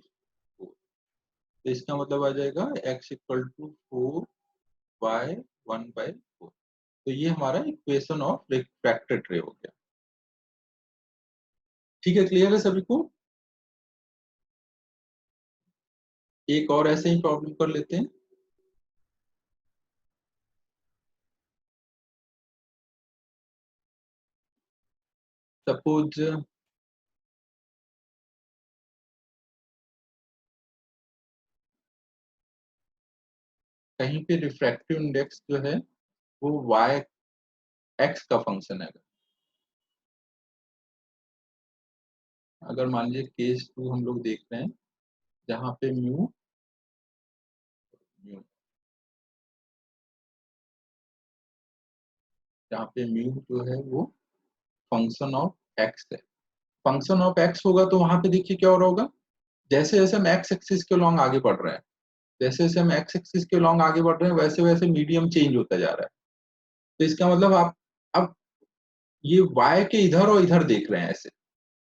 तो इसका मतलब आ जाएगा x इक्वल टू 4y1/4। तो ये हमारा इक्वेशन ऑफ रिफ्रैक्टेड रे हो गया। ठीक है, क्लियर है सभी को? एक और ऐसे ही प्रॉब्लम कर लेते हैं। सपोज कहीं पे रिफ्रैक्टिव इंडेक्स जो है वो y x का फंक्शन है। अगर मान लीजिए केस 2 हम लोग देख रहे हैं, जहाँ पे म्यू म्यू जहाँ पे म्यू जो है वो फंक्शन ऑफ x है। फंक्शन ऑफ x होगा तो वहां पे देखिए क्या हो रहा होगा, जैसे जैसे हम x एक्सिस के लॉन्ग आगे बढ़ रहे हैं, जैसे जैसे हम x एक्सिस के लॉन्ग आगे बढ़ रहे हैं, वैसे वैसे मीडियम चेंज होता जा रहा है। तो इसका मतलब आप अब ये y के इधर और इधर देख रहे हैं ऐसे,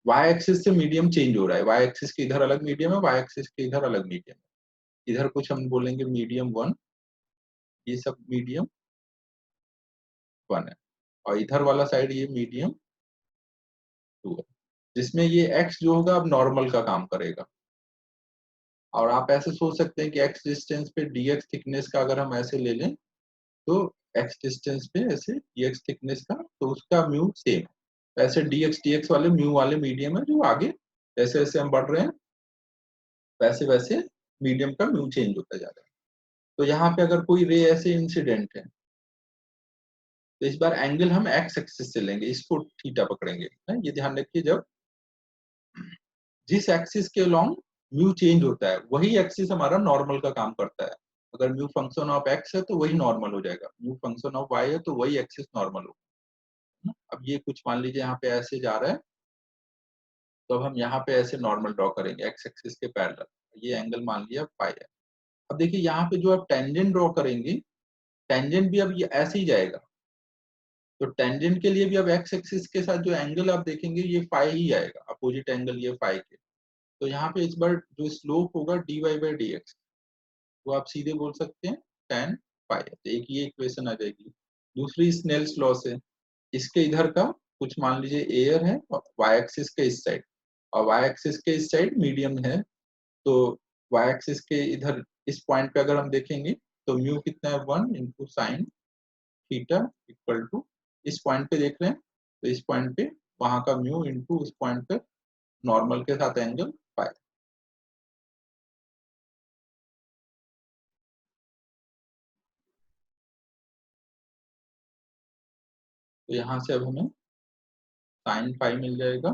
y एक्सिस से मीडियम चेंज हो रहा है, y एक्सिस के इधर अलग मीडियम है, y एक्सिस के इधर अलग मीडियम है। इधर कुछ हम बोलेंगे मीडियम 1, ये सब मीडियम 1 है, और इधर वाला साइड ये मीडियम 2 है, जिसमें ये x जो होगा अब नॉर्मल का काम करेगा। और आप ऐसे सोच सकते हैं कि x डिस्टेंस पे dx थिकनेस का अगर हम ऐसे ले लें, तो x डिस्टेंस पे ऐसे dx थिकनेस का, तो उसका म्यू सेम है। ऐसे dx वाले म्यू वाले मीडियम है, जो आगे जैसे जैसे हम बढ़ रहे हैं वैसे वैसे मीडियम का म्यू चेंज होता जा रहा है। तो यहाँ पे अगर कोई रे ऐसे इंसिडेंट है, तो इस बार एंगल हम एक्स एक्सिस से लेंगे, इसको थीटा पकड़ेंगे। ये ध्यान रखिए, जब जिस एक्सिस के लॉन्ग म्यू चेंज होता है वही एक्सिस हमारा नॉर्मल का काम करता है। अगर म्यू फंक्शन ऑफ एक्स है तो वही नॉर्मल हो जाएगा, म्यू फंक्शन ऑफ वाई है तो वही एक्सिस नॉर्मल होगा। अब ये कुछ मान लीजिए यहाँ पे ऐसे जा रहा है, तो अब हम यहाँ पे ऐसे नॉर्मल ड्रॉ करेंगे एक्स एक्सिस के पैरेलल, ये एंगल मान लिया फाई है। अब देखिए यहाँ पे जो आप टेंजेंट ड्रॉ करेंगे, टेंजेंट भी अब ये ऐसे ही जाएगा, तो टेंजेंट के लिए भी अब एक्स एक्सिस के साथ जो एंगल आप देखेंगे ये फाई ही आएगा, अपोजिट एंगल ये फाई के। तो यहाँ पे इस बार जो स्लोप होगा dy/dx, वो आप सीधे बोल सकते हैं tan फाई। तो एक ये इक्वेशन आ जाएगी। दूसरी स्नेल्स लॉ से, इसके इधर का कुछ मान लीजिए एयर है y एक्सिस के इस साइड, और y एक्सिस के इस साइड मीडियम है, तो y एक्सिस के इधर इस पॉइंट पे अगर हम देखेंगे तो म्यू कितना है 1 into sine theta equal to, इस पॉइंट पे देख रहे हैं तो इस पॉइंट पे वहां का म्यू इंटू उस पॉइंट पे नॉर्मल के साथ एंगल फाई। तो यहाँ से अब हमें साइन फाई मिल जाएगा,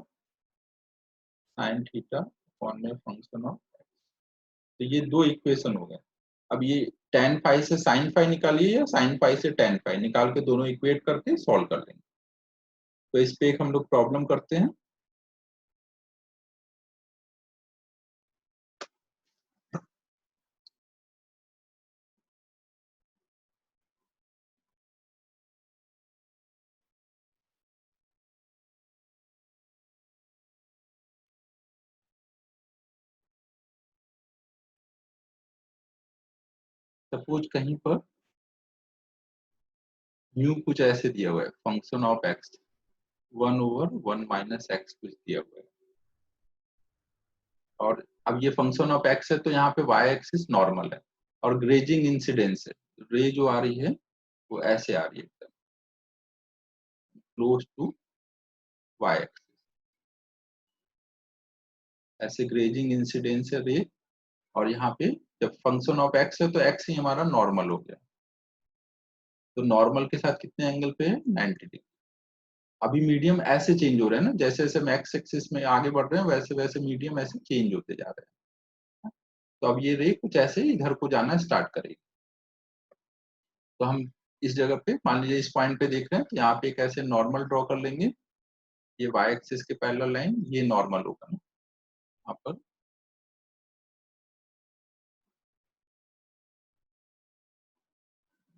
साइन थीटा अपॉन में फंक्शन ऑफ। तो ये दो इक्वेशन हो गए। अब ये tan फाई से साइन फाई निकालिए या साइन फाई से tan फाई निकाल के दोनों इक्वेट करके सॉल्व कर लेंगे। तो इस पे एक हम लोग प्रॉब्लम करते हैं। सपोज कहीं पर म्यू कुछ ऐसे दिया हुआ है, फंक्शन ऑफ एक्स 1/1 - x कुछ दिया हुआ है, और अब ये फंक्शन ऑफ एक्स है तो यहाँ पे वाई एक्सिस नॉर्मल है और ग्रेजिंग इंसिडेंस है, रे जो आ रही है वो ऐसे आ रही है एकदम क्लोज टू वाई एक्सिस, ऐसे ग्रेजिंग इंसिडेंस है रे। और यहाँ पे जब फंक्शन ऑफ एक्स है तो एक्स ही हमारा नॉर्मल हो गया, तो नॉर्मल के साथ कितने एंगल पे है 90 डिग्री। अभी मीडियम ऐसे चेंज हो रहा है ना, जैसे जैसे हम एक्स एक्सिस में आगे बढ़ रहे हैं वैसे वैसे मीडियम ऐसे चेंज होते जा रहे हैं। तो अब ये रे कुछ ऐसे ही इधर को जाना स्टार्ट करेगी। तो हम इस जगह पे मान लीजिए इस पॉइंट पे देख रहे हैं, तो यहाँ पे एक ऐसे नॉर्मल ड्रॉ कर लेंगे, ये वाई एक्सिस के पैरेलल लाइन ये नॉर्मल होगा ना यहाँ पर।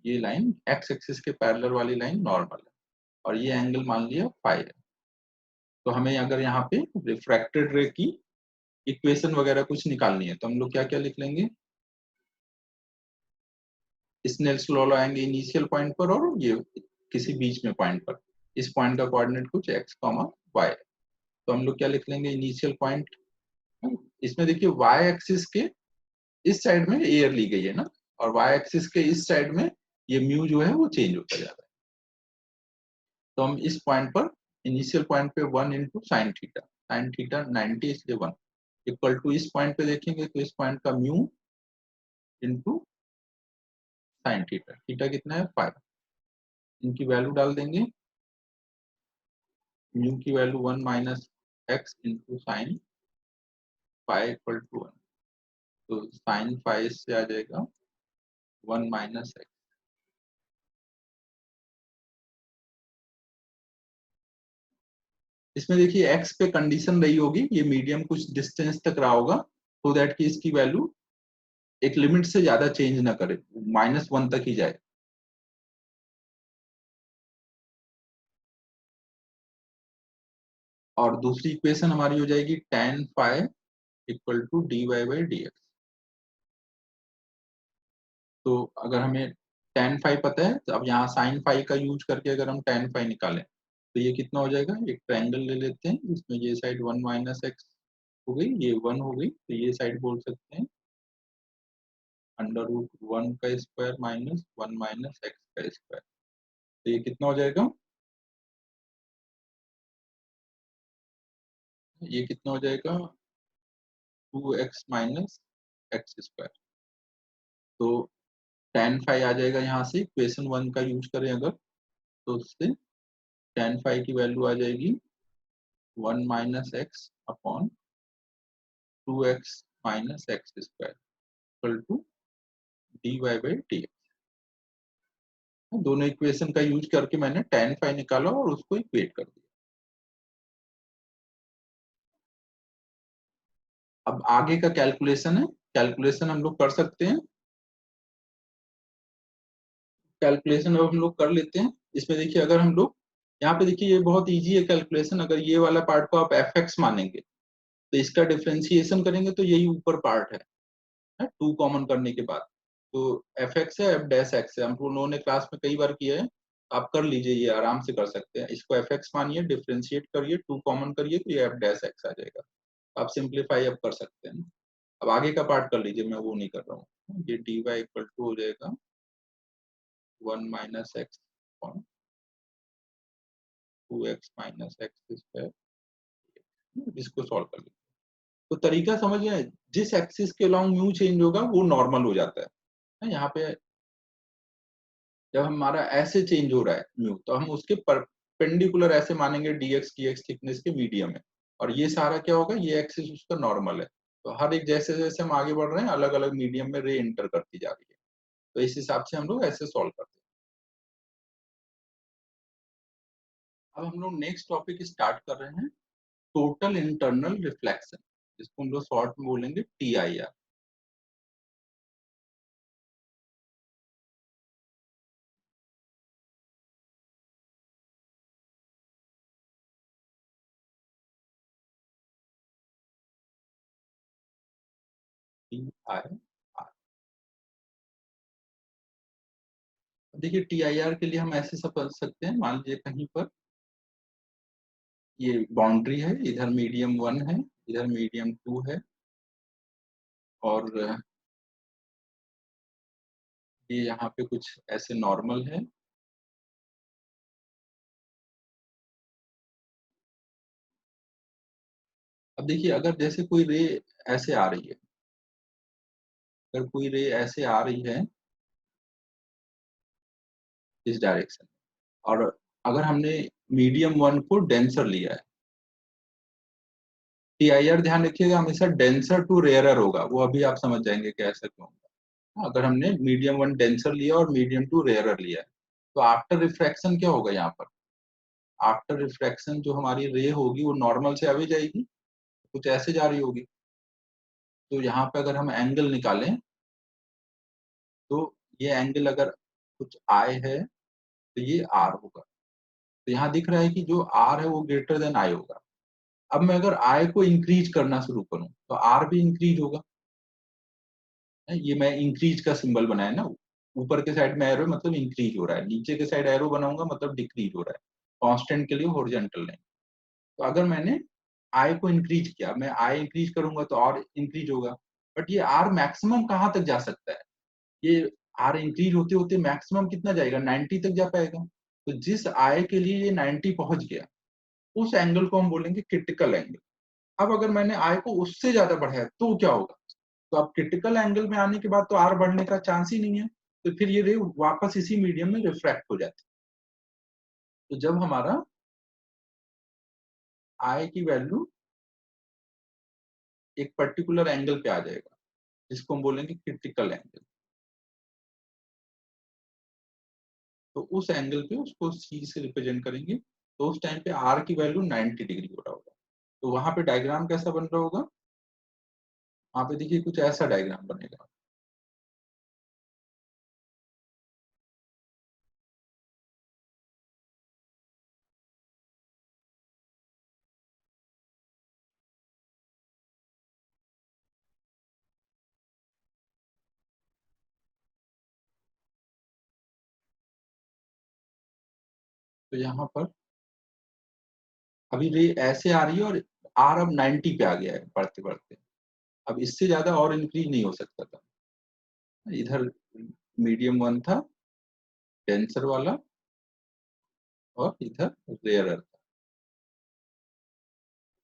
ये लाइन एक्स एक्सिस के पैरेलल वाली लाइन नॉर्मल है और ये एंगल मान लिया फाई है। तो हमें अगर यहाँ पे रिफ्रैक्टेड रे की इक्वेशन वगैरह कुछ निकालनी है तो हम लोग क्या क्या लिख लेंगे, स्नेल्स लॉ लगाएंगे इनिशियल पॉइंट पर और ये किसी बीच में पॉइंट पर, इस पॉइंट का कोऑर्डिनेट कुछ एक्स कॉमा वाई। तो हम लोग क्या लिख लेंगे, इनिशियल पॉइंट, इसमें देखिए वाई एक्सिस के इस साइड में एयर ली गई है ना, और वाई एक्सिस के इस साइड में ये म्यू जो है वो चेंज होता जा रहा है। तो हम इस पॉइंट पर इनिशियल पॉइंट पे 1 × sin थीटा 90 इसलिए 1 इक्वल टू इस पॉइंट पे देखेंगे तो इस पॉइंट का mu into sine theta, theta कितना है 5, इनकी वैल्यू डाल देंगे, म्यू की value 1 - x into sine phi equal to 1, तो साइन फाइव से आ जाएगा 1 - x। इसमें देखिए x पे कंडीशन रही होगी ये मीडियम कुछ डिस्टेंस तक रहा होगा, तो दैट कि इसकी वैल्यू एक लिमिट से ज्यादा चेंज ना करे, -1 तक ही जाए। और दूसरी इक्वेशन हमारी हो जाएगी tan five equal to dy/dx। तो अगर हमें tan फाइव पता है तो अब यहाँ sin फाइव का यूज करके अगर हम tan फाइव निकालें तो ये कितना हो जाएगा, एक ट्रायंगल ले लेते हैं जिसमें ये साइड 1 - x हो गई, ये 1 हो गई, तो ये साइड बोल सकते हैं √1 का स्क्वायर माइनस 1 - x का स्क्वायर। तो ये कितना हो जाएगा, ये कितना हो जाएगा 2x - x स्क्वायर। तो tan फाइव आ जाएगा यहाँ से, इक्वेशन 1 का यूज करें अगर तो उससे tan फाइव की वैल्यू आ जाएगी 1 - x upon 2x - x square equal to dy/dx। दोनों इक्वेशन का यूज करके मैंने tan फाइव निकाला और उसको इक्वेट कर दिया। अब आगे का कैलकुलेशन है, कैलकुलेशन हम लोग कर सकते हैं, कैलकुलेशन अब हम लोग कर लेते हैं। इसमें देखिए अगर हम लोग यहाँ पे देखिए ये बहुत इजी है कैलकुलेशन, अगर ये वाला पार्ट को आप fx मानेंगे तो इसका डिफरेंशिएशन करेंगे तो यही ऊपर पार्ट है 2 कॉमन करने के बाद, तो fx है f'(x) है, हम लोगों ने क्लास में कई बार किया है, आप कर लीजिए, ये आराम से कर सकते हैं। इसको fx मानिए, डिफरेंशिएट करिए, 2 कॉमन करिए तो ये f'(x) आ जाएगा। आप सिंप्लीफाई अब कर सकते हैं। अब आगे का पार्ट कर लीजिए, मैं वो नहीं कर रहा हूँ। ये dy इक्वल टू हो जाएगा 1 - x upon 2x - x square, इसको सॉल्व कर लीजिए। तो तरीका समझ गए, जिस एक्सिस के अलॉन्ग म्यू चेंज होगा वो नॉर्मल हो जाता है। यहाँ पे जब हमारा ऐसे चेंज हो रहा है म्यू तो हम उसके परपेंडिकुलर ऐसे मानेंगे dx dx थिकनेस के मीडियम है, और ये सारा क्या होगा, ये एक्सिस उसका नॉर्मल है। तो हर एक जैसे जैसे हम आगे बढ़ रहे हैं अलग अलग मीडियम में रे एंटर करती जा रही है, तो इस हिसाब से हम लोग ऐसे सॉल्व करते हैं। अब हम लोग नेक्स्ट टॉपिक स्टार्ट कर रहे हैं, टोटल इंटरनल रिफ्लेक्शन, जिसको हम लोग शॉर्ट में बोलेंगे TIR। TIR देखिए TIR के लिए हम ऐसे समझ सकते हैं, मान लीजिए कहीं पर ये बाउंड्री है, इधर मीडियम 1 है, इधर मीडियम 2 है और ये यहाँ पे कुछ ऐसे नॉर्मल है। अब देखिए अगर जैसे कोई रे ऐसे आ रही है, अगर कोई रे ऐसे आ रही है इस डायरेक्शन और अगर हमने मीडियम 1 को डेंसर लिया है, TIR ध्यान रखिएगा हमेशा डेंसर टू रेयरर होगा, वो अभी आप समझ जाएंगे कि ऐसा क्यों होगा। अगर हमने मीडियम 1 डेंसर लिया और मीडियम 2 रेयरर लिया है, तो आफ्टर रिफ्रैक्शन क्या होगा यहाँ पर? आफ्टर रिफ्रैक्शन जो हमारी रे होगी वो नॉर्मल से अवे जाएगी, कुछ ऐसे जा रही होगी। तो यहाँ पे अगर हम एंगल निकालें तो ये एंगल अगर कुछ आई है तो ये आर होगा। तो यहाँ दिख रहा है कि जो आर है वो ग्रेटर देन आई होगा। अब मैं अगर आई को इंक्रीज करना शुरू करूं तो आर भी इंक्रीज होगा। ये मैं इंक्रीज का सिंबल बनाया ना, ऊपर के साइड में एरो मतलब इंक्रीज हो रहा है, नीचे के साइड एरो बनाऊंगा मतलब डिक्रीज हो रहा है। कांस्टेंट के लिए हॉरिजॉन्टल लाइन। तो अगर मैंने आई को इंक्रीज किया, मैं आई इंक्रीज करूंगा तो और इंक्रीज होगा। बट ये आर मैक्सिमम कहाँ तक जा सकता है? ये आर इंक्रीज होते होते मैक्सिमम कितना जाएगा? 90 तक जा पाएगा। तो जिस आई के लिए ये 90 पहुंच गया, उस एंगल को हम बोलेंगे क्रिटिकल एंगल। अब अगर मैंने आई को उससे ज्यादा बढ़ाया तो क्या होगा? तो अब क्रिटिकल एंगल में आने के बाद तो आर बढ़ने का चांस ही नहीं है, तो फिर ये रे वापस इसी मीडियम में रिफ्रैक्ट हो जाती है। तो जब हमारा आई की वैल्यू एक पर्टिकुलर एंगल पे आ जाएगा जिसको हम बोलेंगे क्रिटिकल एंगल, तो उस एंगल पे उसको सी से रिप्रेजेंट करेंगे। तो उस टाइम पे आर की वैल्यू 90 डिग्री हो रहा होगा। तो वहां पे डायग्राम कैसा बन रहा होगा? वहां पे देखिए कुछ ऐसा डायग्राम बनेगा। तो यहाँ पर अभी रे ऐसे आ रही है और आर अब 90 पे आ गया है बढ़ते बढ़ते। अब इससे ज्यादा और इंक्रीज नहीं हो सकता था। इधर मीडियम 1 था, डेंसर वाला, और इधर रेयरर।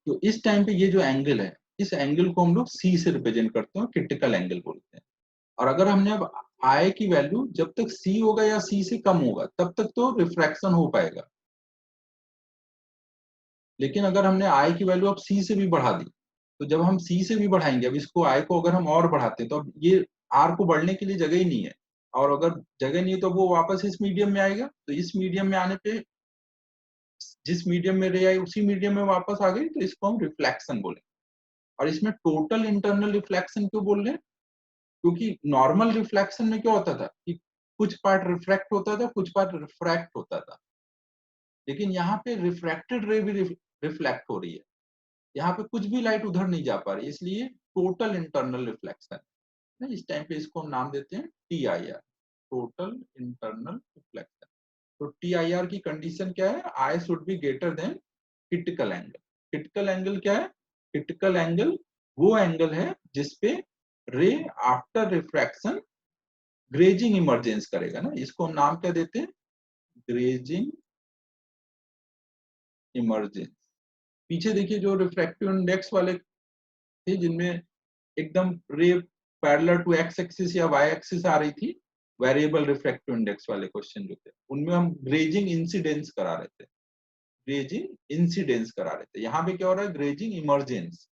तो इस टाइम पे ये जो एंगल है, इस एंगल को हम लोग सी से रिप्रेजेंट करते हैं, क्रिटिकल एंगल बोलते हैं। और अगर हमने अब आई की वैल्यू जब तक सी होगा या सी से कम होगा तब तक तो रिफ्रैक्शन हो पाएगा। लेकिन अगर हमने आई की वैल्यू अब सी से भी बढ़ा दी, तो जब हम सी से भी बढ़ाएंगे, अब इसको आई को अगर हम और बढ़ाते हैं तो अब ये आर को बढ़ने के लिए जगह ही नहीं है। और अगर जगह नहीं है तो वो वापस इस मीडियम में आएगा। तो इस मीडियम में आने पे जिस मीडियम में रे आई उसी मीडियम में वापस आ गई, तो इसको हम रिफ्लेक्शन बोलेंगे। और इसमें टोटल इंटरनल रिफ्लेक्शन क्यों बोल रहे हैं? क्योंकि नॉर्मल रिफ्लेक्शन में क्या होता था कि कुछ पार्ट रिफ्रैक्ट होता था, कुछ पार्ट रिफ्रैक्ट होता था। लेकिन यहाँ पे रिफ्रैक्टेड रे भी रिफ्लेक्ट हो रही है। यहाँ पे कुछ भी लाइट उधर नहीं जा पा रही, इसलिए टोटल इंटरनल रिफ्लेक्शन। इस टाइम पे इसको हम नाम देते हैं TIR, टोटल इंटरनल रिफ्लेक्शन। तो TIR की कंडीशन क्या है? I should be greater than critical angle. Critical angle क्या है? क्रिटिकल एंगल वो एंगल है जिसपे रे आफ्टर रिफ्रैक्शन ग्रेजिंग इमर्जेंस करेगा ना, इसको हम नाम क्या देते हैं? Grazing emergence. पीछे देखिए जो रिफ्रैक्टिव इंडेक्स वाले थे जिनमें एकदम ray parallel to x axis या वाई एक्सिस आ रही थी, वेरिएबल रिफ्रैक्टिव इंडेक्स वाले क्वेश्चन जो थे उनमें हम ग्रेजिंग इंसिडेंस करा रहे थे। ग्रेजिंग इंसिडेंस करा रहे थे, यहाँ पे क्या हो रहा है? Grazing emergence.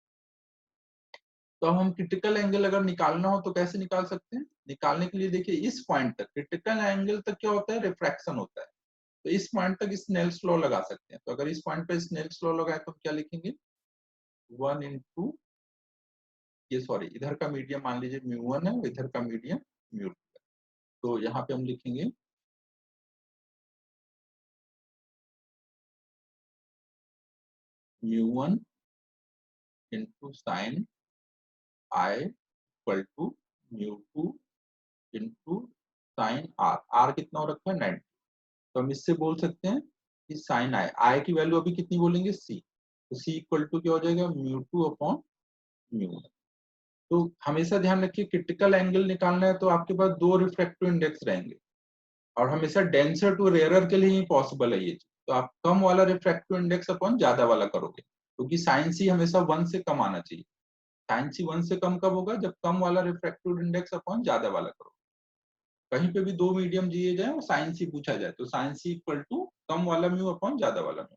तो अब हम क्रिटिकल एंगल अगर निकालना हो तो कैसे निकाल सकते हैं? निकालने के लिए देखिए इस पॉइंट तक क्रिटिकल एंगल तक क्या होता है? रिफ्रैक्शन होता है। तो इस पॉइंट तक स्नेल्स लॉ लगा सकते हैं। तो अगर इस पॉइंट पे स्नेल्स लॉ लगाए तो हम क्या लिखेंगे? 1 इंटू, ये सॉरी इधर का मीडियम मान लीजिए μ1 है और इधर का मीडियम μ2 है। तो यहाँ पे हम लिखेंगे μ1 into sine i equal to μ2 into sine r, r कितना हो रखा है 90। तो हम इससे बोल सकते हैं कि साइन आई, आई की वैल्यू अभी कितनी बोलेंगे सी, तो सी इक्वल टू क्या हो जाएगा म्यू टू अपॉन म्यू। तो हमेशा ध्यान रखिए क्रिटिकल एंगल निकालना है तो आपके पास दो रिफ्रैक्टिव इंडेक्स रहेंगे, और हमेशा डेंसर टू रेयरर के लिए ही पॉसिबल है ये चीज। तो आप कम वाला रिफ्रैक्टिव इंडेक्स अपॉन ज्यादा वाला करोगे, क्योंकि साइन सी हमेशा 1 से कम आना चाहिए। साइन सी 1 से कम कब होगा, जब कम वाला रिफ्रैक्टिव इंडेक्स अपॉन ज्यादा वाला करोगे। कहीं पे भी दो मीडियम दिए जाए और साइन सी पूछा जाए तो साइन सी इक्वल टू कम वाला म्यू अपॉन ज्यादा वाला म्यू।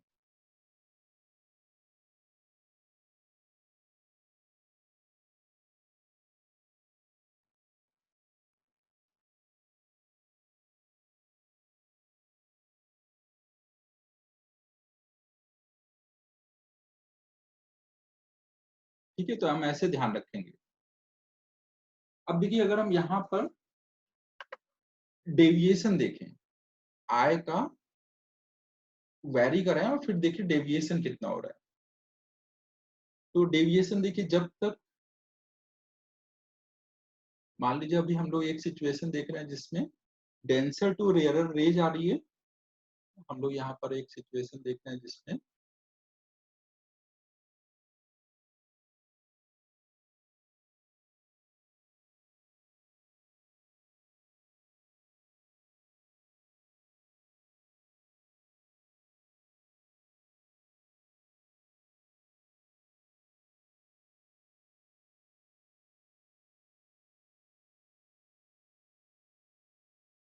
ठीक है, तो हम ऐसे ध्यान रखेंगे। अब देखिए अगर हम यहाँ पर डेविएशन देखें, आय का वैरी कर रहे हैं और फिर देखिए डेविएशन कितना हो रहा है। तो डेविएशन देखिए जब तक, मान लीजिए अभी हम लोग एक सिचुएशन देख रहे हैं जिसमें डेंसर टू रेयरर रेज आ रही है। हम लोग यहाँ पर एक सिचुएशन देख रहे हैं जिसमें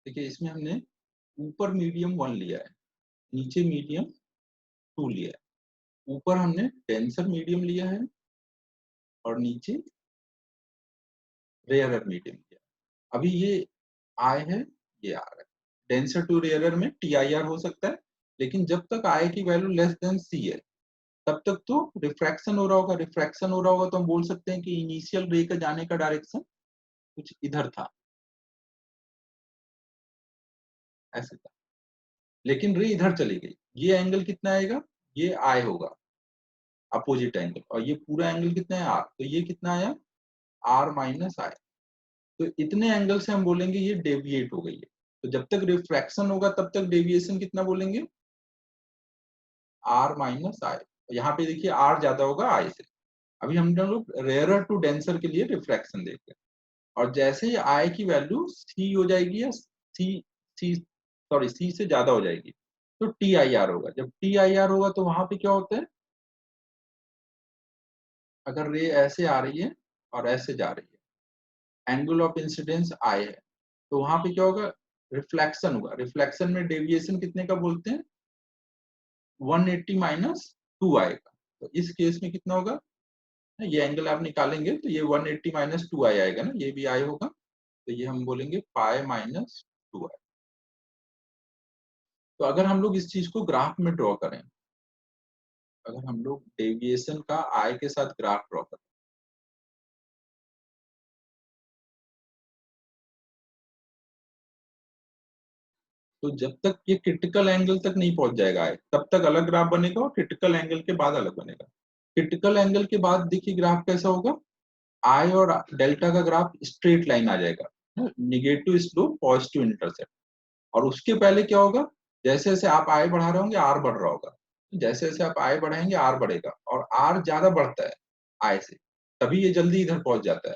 देखिए इसमें हमने ऊपर मीडियम 1 लिया है, नीचे मीडियम 2 लिया है। ऊपर हमने डेंसर मीडियम लिया है और नीचे रेयरर मीडियम लिया है। अभी ये आय है, ये आ रहा है। डेंसर टू रेयरर में टीआईआर हो सकता है, लेकिन जब तक आय की वैल्यू लेस देन सी है तब तक तो रिफ्रैक्शन हो रहा होगा। रिफ्रैक्शन हो रहा होगा तो हम बोल सकते हैं कि इनिशियल रे का जाने का डायरेक्शन कुछ इधर था, ऐसे था, लेकिन रे इधर चली गई। ये एंगल कितना आएगा, ये आय होगा, अपोजिट एंगल, और ये पूरा एंगल कितना है आर, तो ये कितना आया आर माइनस आय। तो इतने एंगल से हम बोलेंगे ये डेविएट हो गई है। तो जब तक रिफ्रैक्शन होगा तब तक डेविएशन कितना बोलेंगे आर माइनस आय। यहाँ पे देखिए आर ज्यादा होगा आई से। अभी हम लोग रेयरर टू डेंसर के लिए रिफ्रैक्शन देख रहे हैं, और जैसे ही आई की वैल्यू सी हो जाएगी या सी सी सॉरी सी से ज्यादा हो जाएगी तो टी आई आर होगा। जब टी आई आर होगा तो वहां पे क्या होता है, अगर रे ऐसे आ रही है और ऐसे जा रही है, एंगल ऑफ इंसिडेंस आई है, तो वहां पे क्या होगा रिफ्लेक्शन होगा। रिफ्लेक्शन में डेविएशन कितने का बोलते हैं 180 माइनस 2 आएगा। तो इस केस में कितना होगा, ये एंगल आप निकालेंगे तो ये 180 माइनस 2 आई आएगा ना, ये भी आई होगा, तो ये हम बोलेंगे पाई माइनस 2 आई। तो अगर हम लोग इस चीज को ग्राफ में ड्रॉ करें, अगर हम लोग डेविएशन का आई के साथ ग्राफ ड्रॉ करें, तो जब तक ये क्रिटिकल एंगल तक नहीं पहुंच जाएगा आई, तब तक अलग ग्राफ बनेगा, और क्रिटिकल एंगल के बाद अलग बनेगा। क्रिटिकल एंगल के बाद देखिए ग्राफ कैसा होगा, आई और डेल्टा का ग्राफ स्ट्रेट लाइन आ जाएगा, निगेटिव स्लोप पॉजिटिव इंटरसेप्ट। और उसके पहले क्या होगा, जैसे जैसे आप आई बढ़ा रहे होंगे आर बढ़ रहा होगा, जैसे जैसे आप आई बढ़ाएंगे आर बढ़ेगा, और आर ज्यादा बढ़ता है आई से, तभी ये जल्दी इधर पहुंच जाता है।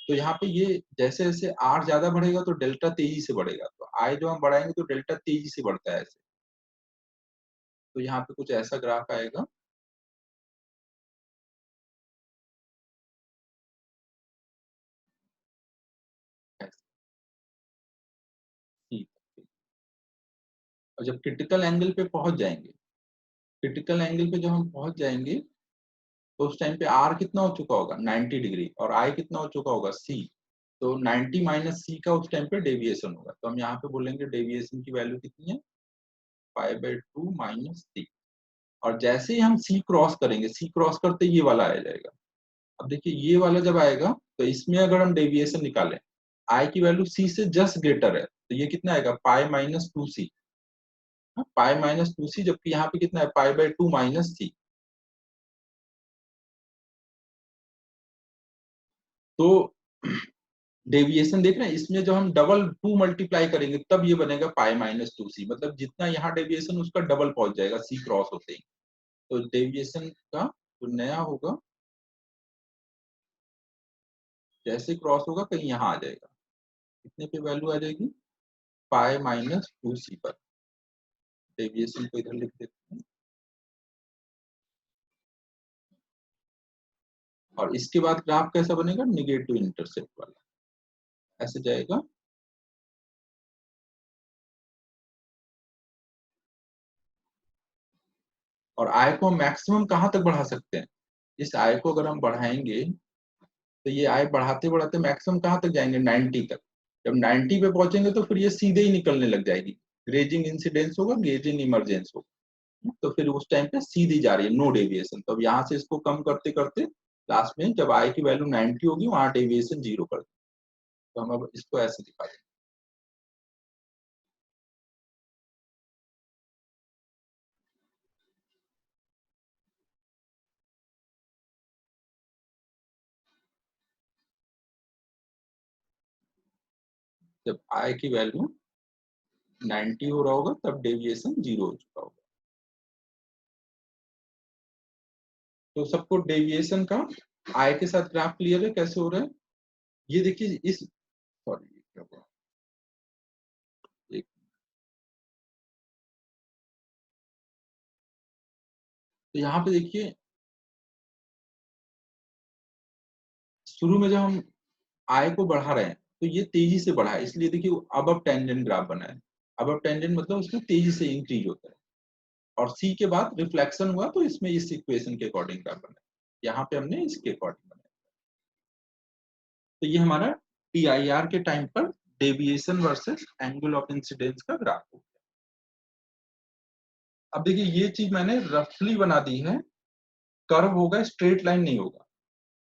तो यहाँ पे ये जैसे जैसे आर ज्यादा बढ़ेगा तो डेल्टा तेजी से बढ़ेगा, तो आई जो हम बढ़ाएंगे तो डेल्टा तेजी से बढ़ता है ऐसे। तो यहाँ पे कुछ ऐसा ग्राफ आएगा ऐसे। ठीक है। और जब क्रिटिकल एंगल पे पहुंच जाएंगे, क्रिटिकल एंगल पे जब हम पहुंच जाएंगे तो उस टाइम पे आर कितना हो चुका होगा 90 डिग्री, और आई कितना हो चुका होगा सी। तो 90 माइनस सी का उस टाइम पे डेविएशन होगा, तो हम यहाँ पे बोलेंगे डेविएशन की वैल्यू कितनी है 5/2 माइनस सी। और जैसे ही हम सी क्रॉस करेंगे, सी क्रॉस करते ये वाला आ जाएगा। अब देखिए ये वाला जब आएगा तो इसमें अगर हम डेविएशन निकालें, आई की वैल्यू सी से जस्ट ग्रेटर है, तो ये कितना आएगा पाई माइनस 2 सी, पाई माइनस 2 सी, जबकि यहाँ पे कितना है पाई/2 माइनस सी। तो डेविएशन देख रहे हैं, इसमें जो हम डबल 2 मल्टीप्लाई करेंगे तब ये बनेगा पाई माइनस 2c, मतलब जितना यहाँ डेविएशन उसका डबल पहुंच जाएगा c क्रॉस होते ही। तो डेविएशन का जो नया होगा जैसे क्रॉस होगा कहीं यहाँ आ जाएगा, कितने पे वैल्यू आ जाएगी, पाई माइनस 2c पर। डेविएशन को इधर लिख देते हैं और इसके बाद ग्राफ कैसा बनेगा, निगेटिव इंटरसेप्ट वाला ऐसे जाएगा। और आय को हम मैक्सिमम कहाँ तक बढ़ा सकते हैं, इस आय को अगर हम बढ़ाएंगे तो ये आय बढ़ाते बढ़ाते मैक्सिमम कहाँ तक जाएंगे, 90 तक। जब 90 पे पहुंचेंगे तो फिर ये सीधे ही निकलने लग जाएगी, ग्रेजिंग इंसिडेंस होगा, ग्रेजिंग इमरजेंस होगा, तो फिर उस टाइम पे सीधी जा रही है, नो डेविएशन। तो अब यहाँ से इसको कम करते करते लास्ट में जब आई की वैल्यू 90 होगी वहां डेविएशन 0 कर दें। तो हम अब इसको ऐसे दिखा दें, जब आई की वैल्यू 90 हो रहा होगा तब डेविएशन 0 हो चुका होगा। तो सबको डेविएशन का आई के साथ ग्राफ क्लियर है कैसे हो रहा है, ये देखिए इस, सॉरी क्या हुआ, एक, तो यहाँ पे देखिए शुरू में जब हम आय को बढ़ा रहे हैं तो ये तेजी से बढ़ा है, इसलिए देखिए अब टेंजेंट ग्राफ बना है। अब टेंजेंट मतलब उसमें तेजी से इंक्रीज होता है, और सी के बाद रिफ्लेक्शन हुआ तो इसमें इस इक्वेशन के अकॉर्डिंग ग्राफ बना है, यहाँ पे हमने इसके अकॉर्डिंग बनाया। तो ये हमारा टीआईआर के टाइम पर deviation versus angle of incidence का ग्राफ हो गया। अब देखिए ये चीज मैंने रफली बना दी है, कर्व होगा, स्ट्रेट लाइन नहीं होगा।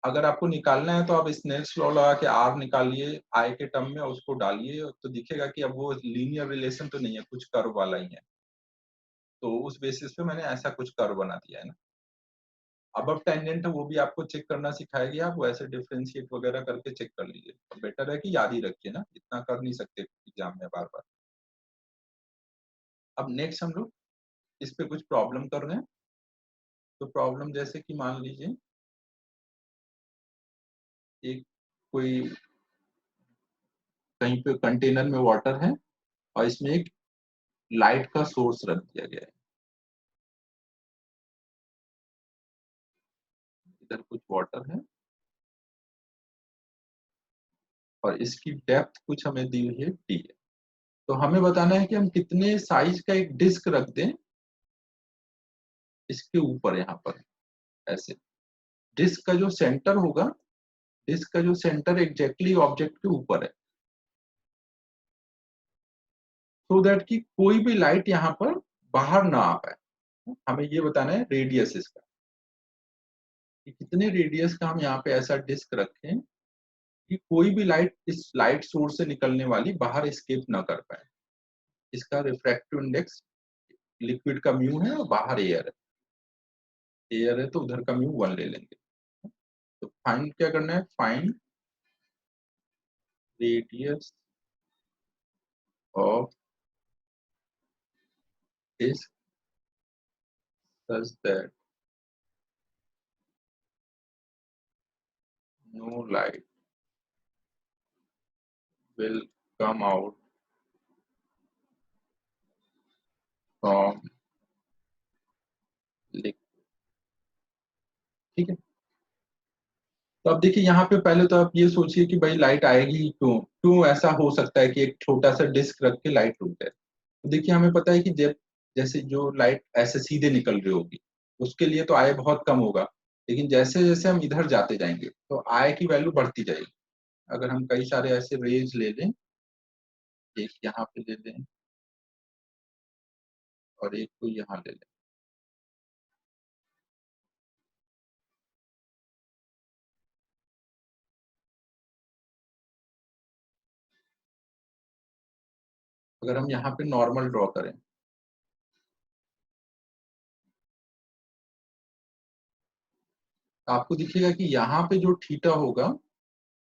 अगर आपको निकालना है तो आप स्नेल्स लॉ लगा के आर निकालिए आई के टर्म में, उसको डालिए तो दिखेगा कि अब वो लीनियर रिलेशन तो नहीं है, कुछ कर्व वाला ही है। तो उस बेसिस पे मैंने ऐसा कुछ कर्व बना दिया है ना। अब टेंजेंट है वो भी आपको चेक करना सिखाएगी, आप वैसे डिफरेंशिएट वगैरह करके चेक कर लीजिए, तो बेटर है कि याद ही रखिए ना, इतना कर नहीं सकते एग्जाम में बार बार। अब नेक्स्ट हम लोग इस पे कुछ प्रॉब्लम कर रहे हैं। तो प्रॉब्लम जैसे कि मान लीजिए एक कोई कहीं पे कंटेनर में वाटर है और इसमें एक लाइट का सोर्स रख दिया गया है, इधर कुछ वाटर है और इसकी डेप्थ कुछ हमें दी हुई है टी है। तो हमें बताना है कि हम कितने साइज का एक डिस्क रख दें इसके ऊपर, यहाँ पर ऐसे डिस्क का जो सेंटर होगा, डिस्क का जो सेंटर एग्जैक्टली ऑब्जेक्ट के ऊपर है, सो दैट कि कोई भी लाइट यहाँ पर बाहर ना आ पाए। हमें ये बताना है रेडियस इसका, कि कितने रेडियस का हम यहाँ पे ऐसा डिस्क रखें कि कोई भी लाइट इस लाइट सोर्स से निकलने वाली बाहर एस्केप ना कर पाए। इसका रिफ्रैक्टिव इंडेक्स लिक्विड का म्यू है और बाहर एयर है, एयर है तो उधर का म्यू 1 ले लेंगे। तो फाइंड क्या करना है, find radius of disc such that no light will come out from liquid। ठीक है, तो अब देखिए यहाँ पे पहले तो आप ये सोचिए कि भाई लाइट आएगी ही क्यों, क्यों ऐसा हो सकता है कि एक छोटा सा डिस्क रख के लाइट रुक जाए। तो देखिए हमें पता है कि जब जैसे जो लाइट ऐसे सीधे निकल रही होगी उसके लिए तो आय बहुत कम होगा, लेकिन जैसे जैसे हम इधर जाते जाएंगे तो आय की वैल्यू बढ़ती जाएगी। अगर हम कई सारे ऐसे रेज ले लें, एक यहाँ पे ले लें और एक को यहाँ ले लें, अगर हम यहाँ पे नॉर्मल ड्रॉ करें तो आपको दिखेगा कि यहाँ पे जो थीटा होगा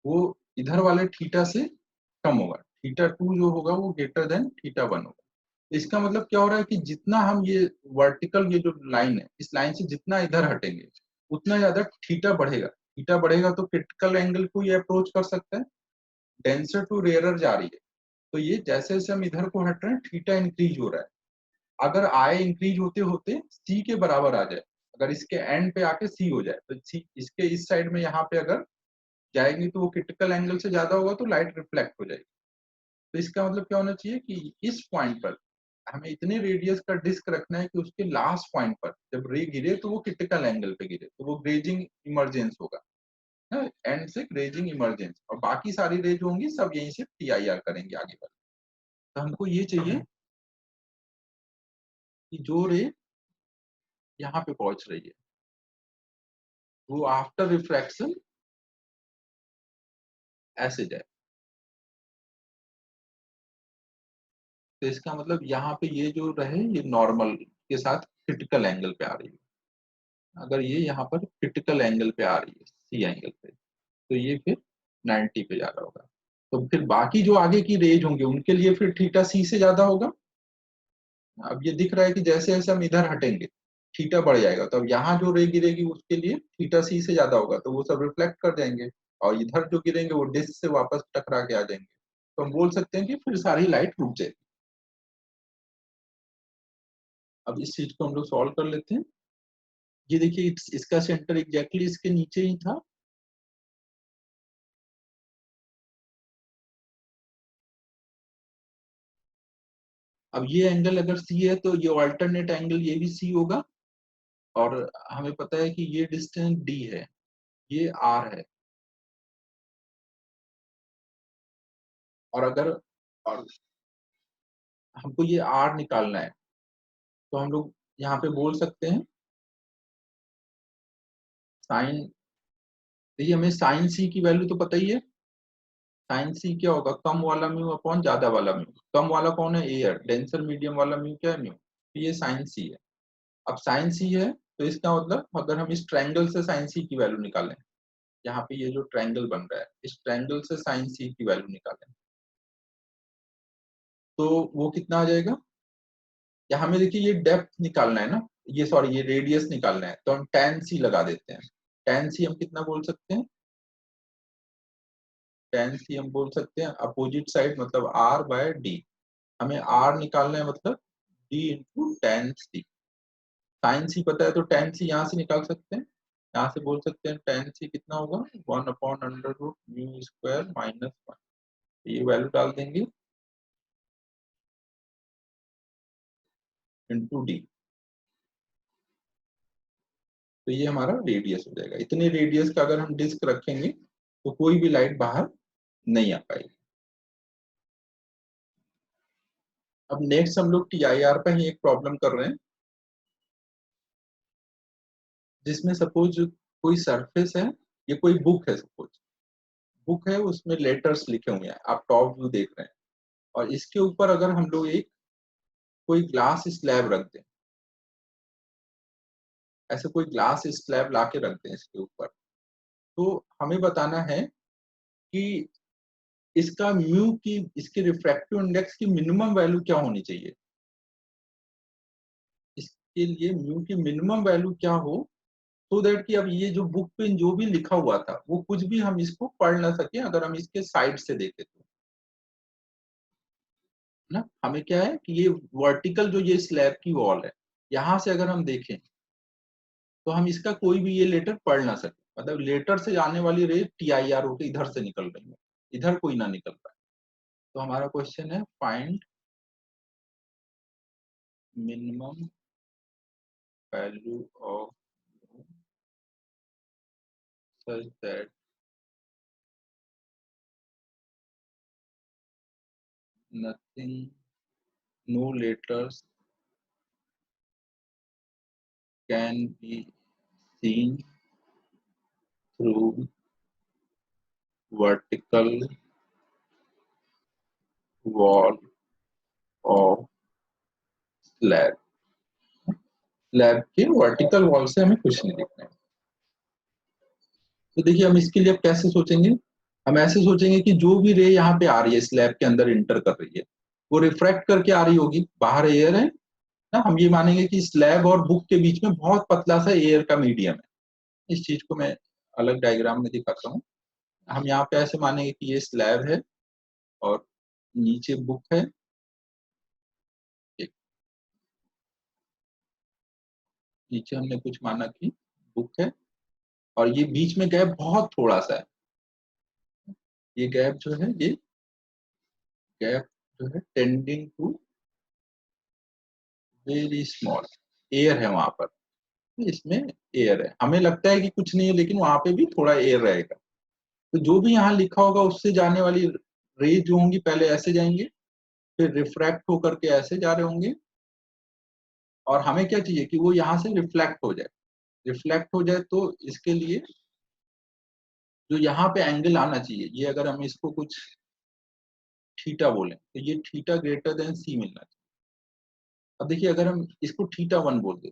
वो इधर वाले थीटा से कम होगा, थीटा 2 जो होगा वो ग्रेटर देन थीटा 1 होगा। इसका मतलब क्या हो रहा है कि जितना हम ये वर्टिकल ये जो लाइन है, इस लाइन से जितना इधर हटेंगे उतना ज्यादा थीटा बढ़ेगा। थीटा बढ़ेगा तो क्रिटिकल एंगल को ये अप्रोच कर सकता है, डेंसर टू रेयरर जा रही है। तो ये जैसे जैसे हम इधर को हट रहे हैं थीटा इंक्रीज हो रहा है। अगर आई इंक्रीज होते होते सी के बराबर आ जाए, अगर इसके एंड पे आके सी हो जाए, तो सी इसके इस साइड में यहाँ पे अगर जाएंगे तो वो क्रिटिकल एंगल से ज्यादा होगा तो लाइट रिफ्लेक्ट हो जाएगी। तो इसका मतलब क्या होना चाहिए कि इस पॉइंट पर हमें इतने रेडियस का डिस्क रखना है कि उसके लास्ट पॉइंट पर जब रे गिरे तो वो क्रिटिकल एंगल पे गिरे, तो वो ग्रेजिंग इमरजेंस होगा, एंड से ग्रेजिंग इमरजेंस, और बाकी सारी रे जो होंगी सब यहीं से टीआईआर करेंगे आगे बढ़। तो हमको ये चाहिए कि जो रे यहाँ पे पहुंच रही है वो आफ्टर रिफ्रैक्शन ऐसे जाए। तो इसका मतलब यहाँ पे ये जो रहे ये नॉर्मल के साथ क्रिटिकल एंगल पे आ रही है। अगर ये यहाँ पर क्रिटिकल एंगल पे आ रही है सी एंगल पे, तो ये फिर 90 पे जा रहा होगा। तो फिर बाकी जो आगे की रेज होंगे उनके लिए फिर थीटा सी से ज्यादा होगा। अब ये दिख रहा है कि जैसे जैसे हम इधर हटेंगे थीटा बढ़ जाएगा, तो अब यहाँ जो रे गिरेगी उसके लिए थीटा सी से ज्यादा होगा, तो वो सब रिफ्लेक्ट कर जाएंगे और इधर जो गिरेंगे वो डिस्क से वापस टकरा के आ जाएंगे। तो हम बोल सकते हैं कि फिर सारी लाइट रुक जाएगी। अब इस चीज को हम लोग सॉल्व कर लेते हैं। ये देखिए इसका सेंटर एग्जैक्टली इसके नीचे ही था। अब ये एंगल अगर सी है तो ये ऑल्टरनेट एंगल ये भी सी होगा, और हमें पता है कि ये डिस्टेंस डी है, ये आर है। और अगर और हमको ये आर निकालना है तो हम लोग यहाँ पे बोल सकते हैं साइन, देखिए हमें साइन सी की वैल्यू तो पता ही है। साइन सी क्या होगा, कम वाला म्यू अपॉन ज्यादा वाला म्यू। कम वाला कौन है, एयर, डेंसर मीडियम वाला म्यू क्या है, म्यू। तो ये साइन सी है। अब साइन सी है तो इसका मतलब अगर हम इस ट्रायंगल से साइन सी की वैल्यू निकालें, यहाँ पे ये जो ट्रायंगल बन रहा है इस ट्रायंगल से साइन सी की वैल्यू निकालें तो वो कितना आ जाएगा। यहाँ हमें देखिए ये डेप्थ निकालना है ना, ये सॉरी ये रेडियस निकालना है, तो हम tan सी लगा देते हैं। tan सी हम कितना बोल सकते हैं, tan सी हम बोल सकते हैं अपोजिट साइड मतलब r बाय डी। हमें r निकालना है मतलब d इंटू tan सी। साइन सी पता है तो tan सी यहाँ से निकाल सकते हैं, यहाँ से बोल सकते हैं tan सी कितना होगा 1/√μ² -1। ये वैल्यू डाल देंगे इंटू डी, तो ये हमारा रेडियस हो जाएगा। इतने रेडियस का अगर हम डिस्क रखेंगे तो कोई भी लाइट बाहर नहीं आ पाएगी। अब नेक्स्ट हम लोग टीआईआर पे ही एक प्रॉब्लम कर रहे हैं जिसमें सपोज कोई सरफेस है, ये कोई बुक है, सपोज बुक है उसमें लेटर्स लिखे हुए हैं, आप टॉप व्यू देख रहे हैं, और इसके ऊपर अगर हम लोग एक कोई ग्लास स्लैब रख दें, ऐसे कोई ग्लास स्लैब ला के रख दें इसके ऊपर, तो हमें बताना है कि इसका म्यू की, इसके रिफ्रैक्टिव इंडेक्स की मिनिमम वैल्यू क्या होनी चाहिए। इसके लिए म्यू की मिनिमम वैल्यू क्या हो so दैट कि अब ये जो बुक पे जो भी लिखा हुआ था वो कुछ भी हम इसको पढ़ ना सके अगर हम इसके साइड से देखें तो, ना हमें क्या है कि ये वर्टिकल जो ये स्लैब की वॉल है यहाँ से अगर हम देखें तो हम इसका कोई भी ये लेटर पढ़ ना सके, मतलब लेटर से आने वाली रे टीआईआर होकर इधर से निकल रही है, इधर कोई ना निकल पाए। तो हमारा क्वेश्चन है find minimum value of such that nothing, no letters can be seen through vertical wall of slab। Slab के वर्टिकल वॉल से हमें कुछ नहीं दिखना है। तो देखिए हम इसके लिए अब कैसे सोचेंगे, हम ऐसे सोचेंगे कि जो भी रे यहाँ पे आ रही है स्लैब के अंदर इंटर कर रही है, वो रिफ्रैक्ट करके आ रही होगी, बाहर एयर है ना, हम ये मानेंगे कि स्लैब और बुक के बीच में बहुत पतला सा एयर का मीडियम है। इस चीज को मैं अलग डायग्राम में दिखाता हूँ। हम यहाँ पे ऐसे मानेंगे कि ये स्लैब है और नीचे बुक है। एक, नीचे हमने कुछ माना कि बुक है और ये बीच में गैप बहुत थोड़ा सा है। ये गैप जो है, ये गैप जो है tending to very small, air है वहां पर, इसमें एयर है, हमें लगता है कि कुछ नहीं है लेकिन वहां पे भी थोड़ा एयर रहेगा। तो जो भी यहाँ लिखा होगा उससे जाने वाली रेज जो होंगी पहले ऐसे जाएंगे, फिर रिफ्रैक्ट होकर के ऐसे जा रहे होंगे, और हमें क्या चाहिए कि वो यहाँ से रिफ्लेक्ट हो जाए। रिफ्लेक्ट हो जाए तो इसके लिए जो यहाँ पे एंगल आना चाहिए, ये अगर हम इसको कुछ थीटा बोलें तो ये थीटा ग्रेटर देन सी मिलना चाहिए। अब देखिए अगर हम इसको थीटा वन बोल दें,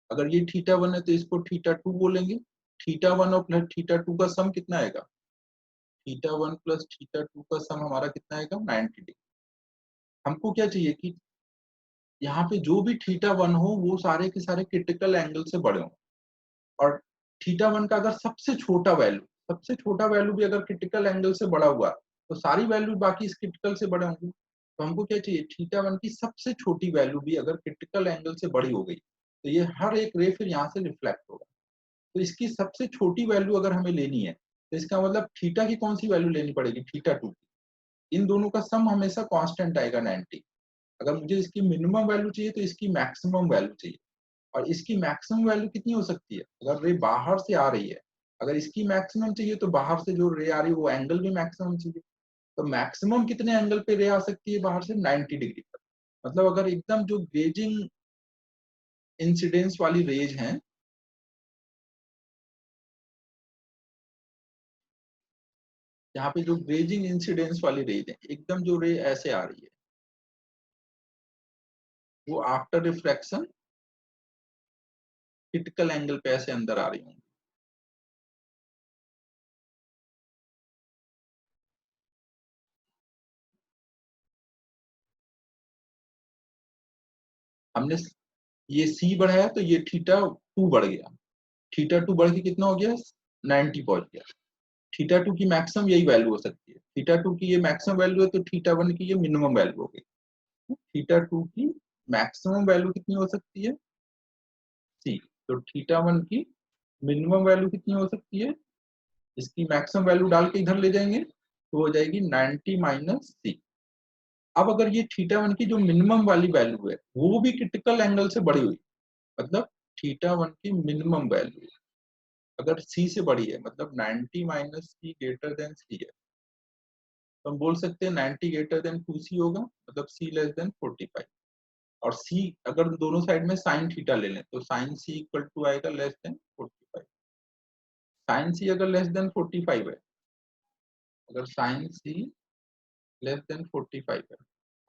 अगर ये थीटा वन है तो इसको थीटा टू बोलेंगे। थीटा वन और प्लस थीटा टू का सम कितना आएगा? Theta one plus theta two का सम हमारा कितना आएगा? 90 डिग्री। हमको क्या चाहिए कि यहाँ पे जो भी थीटा वन हो वो सारे के सारे क्रिटिकल एंगल से बड़े हों, और थीटा वन का अगर सबसे छोटा वैल्यू भी अगर क्रिटिकल एंगल से बड़ा हुआ तो सारी वैल्यू बाकी इस क्रिटिकल से बड़े होंगे। तो हमको क्या चाहिए? थीटा वन की सबसे छोटी वैल्यू भी अगर क्रिटिकल एंगल से बड़ी हो गई तो ये हर एक रे फिर यहाँ से रिफ्लेक्ट होगा। तो इसकी सबसे छोटी वैल्यू अगर हमें लेनी है तो इसका मतलब थीटा की कौन सी वैल्यू लेनी पड़ेगी? थीटा टू की। इन दोनों का सम हमेशा कांस्टेंट आएगा 90। अगर मुझे इसकी मिनिमम वैल्यू चाहिए तो इसकी मैक्सिमम वैल्यू चाहिए। और इसकी मैक्सिमम वैल्यू कितनी हो सकती है? अगर रे बाहर से आ रही है, अगर इसकी मैक्सिमम चाहिए तो बाहर से जो रे आ रही है वो एंगल भी मैक्सिमम चाहिए। तो मैक्सिमम कितने एंगल पे रे आ सकती है बाहर से? 90 डिग्री पर। मतलब अगर एकदम जो ग्रेजिंग इंसिडेंस वाली रेज है, यहाँ पे जो ग्रेजिंग इंसिडेंस वाली रेज है, एकदम जो रे ऐसे आ रही है, वो आफ्टर रिफ्रैक्शन क्रिटिकल एंगल पे ऐसे अंदर आ रही होंगी। हमने ये सी बढ़ाया तो ये थीटा टू बढ़ गया, थीटा टू बढ़ के कितना हो गया? 90 पहुंच गया। थीटा टू की मैक्सिमम यही वैल्यू हो सकती है। थीटा टू की ये मैक्सिमम वैल्यू है तो थीटा वन की ये मिनिमम वैल्यू हो गई। थीटा टू की मैक्सिमम वैल्यू कितनी हो सकती है? सी। तो थीटा वन की मिनिमम वैल्यू कितनी हो सकती है? इसकी मैक्सिमम वैल्यू डाल के इधर ले जाएंगे तो हो जाएगी 90 माइनस सी। अब अगर ये थीटा वन की जो मिनिमम वाली वैल्यू है वो भी क्रिटिकल एंगल से बड़ी हुई, मतलब थीटा वन की मिनिमम वैल्यू अगर सी से बड़ी है, मतलब 90 माइनस सी ग्रेटर देन सी है, तो हम बोल सकते हैं 90 ग्रेटर देन 2c होगा, मतलब c लेस देन 45। और c अगर दोनों साइड में साइन थीटा ले लें तो साइन c इक्वल टू आएगा लेस देन 45। साइन c अगर लेस देन 45 है, अगर साइन c लेस देन 45 है,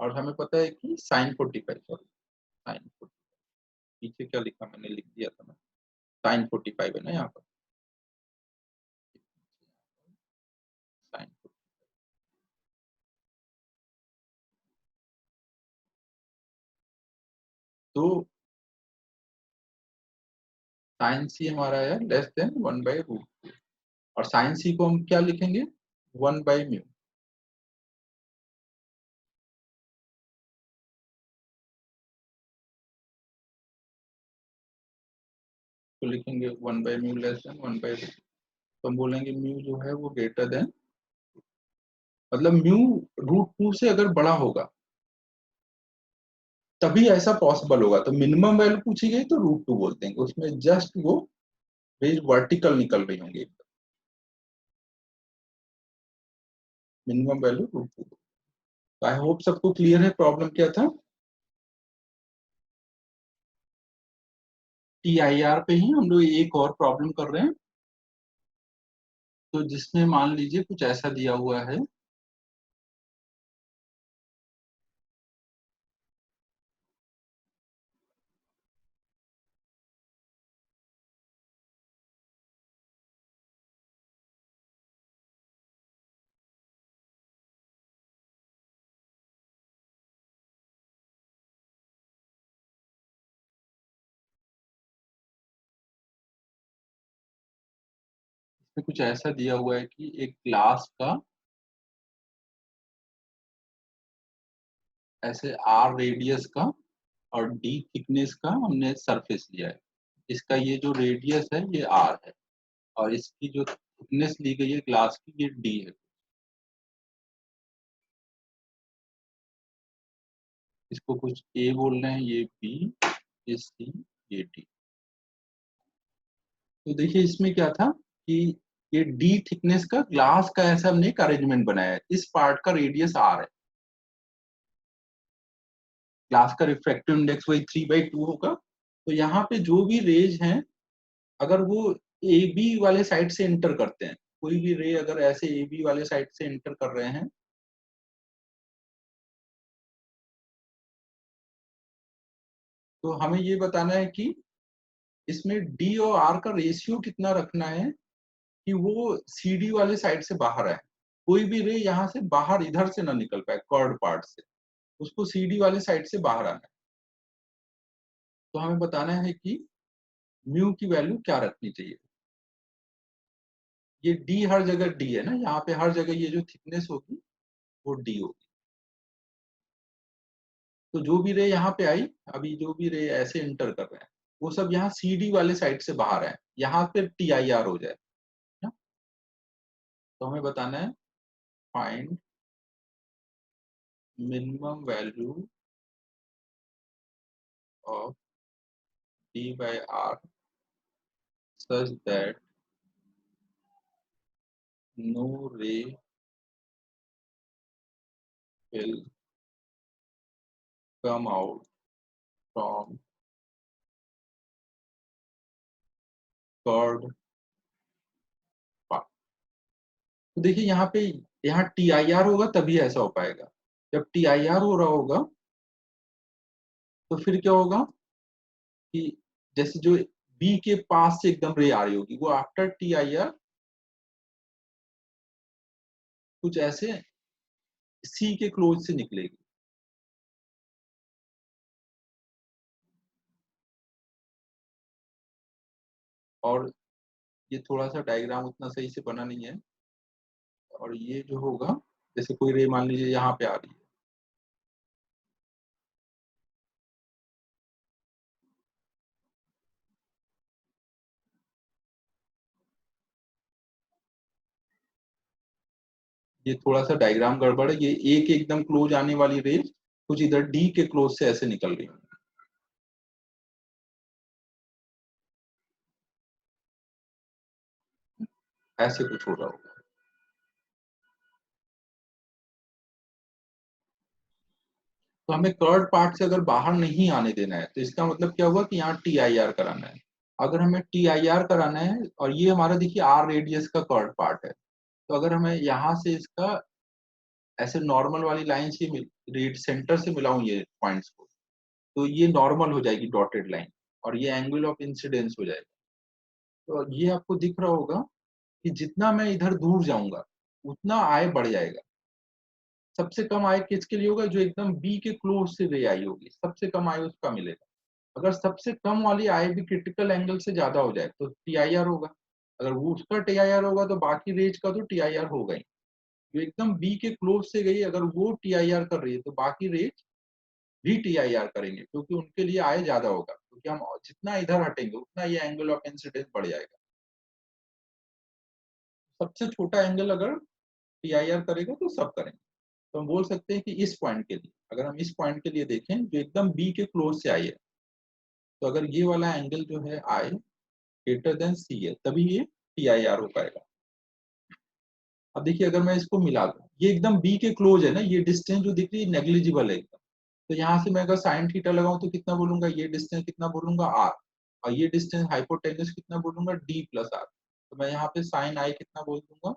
और हमें पता है कि साइन 45, सॉरी साइन 45, पीछे क्या लिखा मैंने, लिख दिया था मैं, साइन 45 है ना यहाँ पर, साइन। तो साइन सी हमारा है लेस देन 1/√2, और साइन सी को हम क्या लिखेंगे? 1/μ। तो लिखेंगे 1/μ लेस देन 1/√2। तो हम बोलेंगे म्यू जो है वो ग्रेटर देन, मतलब म्यू √2 से अगर बड़ा होगा तभी ऐसा पॉसिबल होगा। तो मिनिमम वैल्यू पूछी गई तो √2 बोल देंगे, उसमें जस्ट वो रेज वर्टिकल निकल रही होंगी। Minimum value √2। तो आई होप सबको क्लियर है प्रॉब्लम क्या था। TIR पे ही हम लोग एक और प्रॉब्लम कर रहे हैं, तो जिसमें मान लीजिए कुछ ऐसा दिया हुआ है, इसमें कुछ ऐसा दिया हुआ है कि एक ग्लास का ऐसे आर रेडियस का और डी थिकनेस का हमने सरफेस लिया है। इसका ये जो रेडियस है ये आर है और इसकी जो थिकनेस ली गई है ग्लास की ये डी है। इसको कुछ ए बोल रहे हैं, ये बी, ये सी, ये डी। तो देखिए इसमें क्या था कि ये डी थिकनेस का ग्लास का ऐसा हमने एक अरेंजमेंट बनाया है। इस पार्ट का रेडियस आर है। ग्लास का रिफ्रैक्टिव इंडेक्स वही 3/2 होगा। तो यहाँ पे जो भी रेज हैं अगर वो ए बी वाले साइड से एंटर करते हैं, कोई भी रे अगर ऐसे ए बी वाले साइड से एंटर कर रहे हैं तो हमें ये बताना है कि इसमें डी और आर का रेशियो कितना रखना है कि वो सी डी वाले साइड से बाहर आए। कोई भी रे यहाँ से बाहर इधर से ना निकल पाए कर्ड पार्ट से, उसको सी डी वाले साइड से बाहर आना है। तो हमें बताना है कि म्यू की वैल्यू क्या रखनी चाहिए। ये डी हर जगह डी है ना, यहाँ पे हर जगह ये जो थिकनेस होगी वो डी होगी। तो जो भी रे यहाँ पे आई, अभी जो भी रे ऐसे इंटर कर रहे हैं वो सब यहाँ सी डी वाले साइड से बाहर है, यहाँ पे टी आई आर हो जाए ना। तो हमें बताना है find minimum value of d by r such that no ray will come out from curved path। तो देखिए यहाँ टी आई आर होगा तभी ऐसा हो पाएगा। जब टी आई आर हो रहा होगा तो फिर क्या होगा कि जैसे जो बी के पास से एकदम रे आ रही होगी वो आफ्टर टी आई आर कुछ ऐसे सी के क्लोज से निकलेगी। और ये थोड़ा सा डायग्राम उतना सही से बना नहीं है। और ये जो होगा जैसे कोई रे मान लीजिए यहाँ पे आ रही है, ये थोड़ा सा डायग्राम गड़बड़ है। ये ए के एकदम क्लोज आने वाली रेज कुछ इधर डी के क्लोज से ऐसे निकल रही है, ऐसे कुछ हो रहा होगा। तो हमें कर्ड पार्ट से अगर बाहर नहीं आने देना है तो इसका मतलब क्या हुआ कि यहाँ टी आई आर कराना है। अगर हमें टी आई आर कराना है और ये हमारा देखिए आर रेडियस का कर्ड पार्ट है, तो अगर हमें यहाँ से इसका ऐसे नॉर्मल वाली लाइन से रेड सेंटर से मिलाऊं ये पॉइंट्स को तो ये नॉर्मल हो जाएगी डॉटेड लाइन और ये एंगल ऑफ इंसिडेंस हो जाएगा। तो ये आपको दिख रहा होगा कि जितना मैं इधर दूर जाऊंगा उतना आय बढ़ जाएगा। सबसे कम आय किसके लिए होगा, जो एकदम बी के क्लोज से रे आई होगी, सबसे कम आय उसका मिलेगा। अगर सबसे कम वाली आय भी क्रिटिकल एंगल से ज्यादा हो जाए तो टी आई आर होगा। अगर वो उसका टी आई आर होगा तो बाकी रेंज का तो टी आई आर होगा ही। जो एकदम बी के क्लोज से गई अगर वो टी आई आर कर रही है तो बाकी रेंज भी टी आई आर करेंगे क्योंकि उनके लिए आय ज्यादा होगा, क्योंकि हम जितना इधर हटेंगे उतना ये एंगल ऑफ इंसिडेंस बढ़ जाएगा। सबसे छोटा एंगल अगर टी आई आर करेगा तो सब करेंगे। तो हम बोल सकते हैं कि इस पॉइंट के लिए, अगर हम इस पॉइंट के लिए देखें जो एकदम बी के क्लोज से आई है, तो अगर ये वाला एंगल जो है आई ग्रेटर देन सी है तभी ये टी आई आर हो पाएगा। अब देखिए अगर मैं इसको मिला दूं, ये एकदम बी के क्लोज है ना, ये डिस्टेंस जो दिख रही है नेग्लिजिबल है एकदम। तो यहाँ से मैं अगर साइन थीटा लगाऊं तो कितना बोलूंगा, ये डिस्टेंस कितना बोलूंगा आर, और ये डिस्टेंस हाइपोटेन्यूज कितना बोलूंगा डी प्लस आर। तो मैं यहाँ पे साइन आई कितना बोल दूंगा,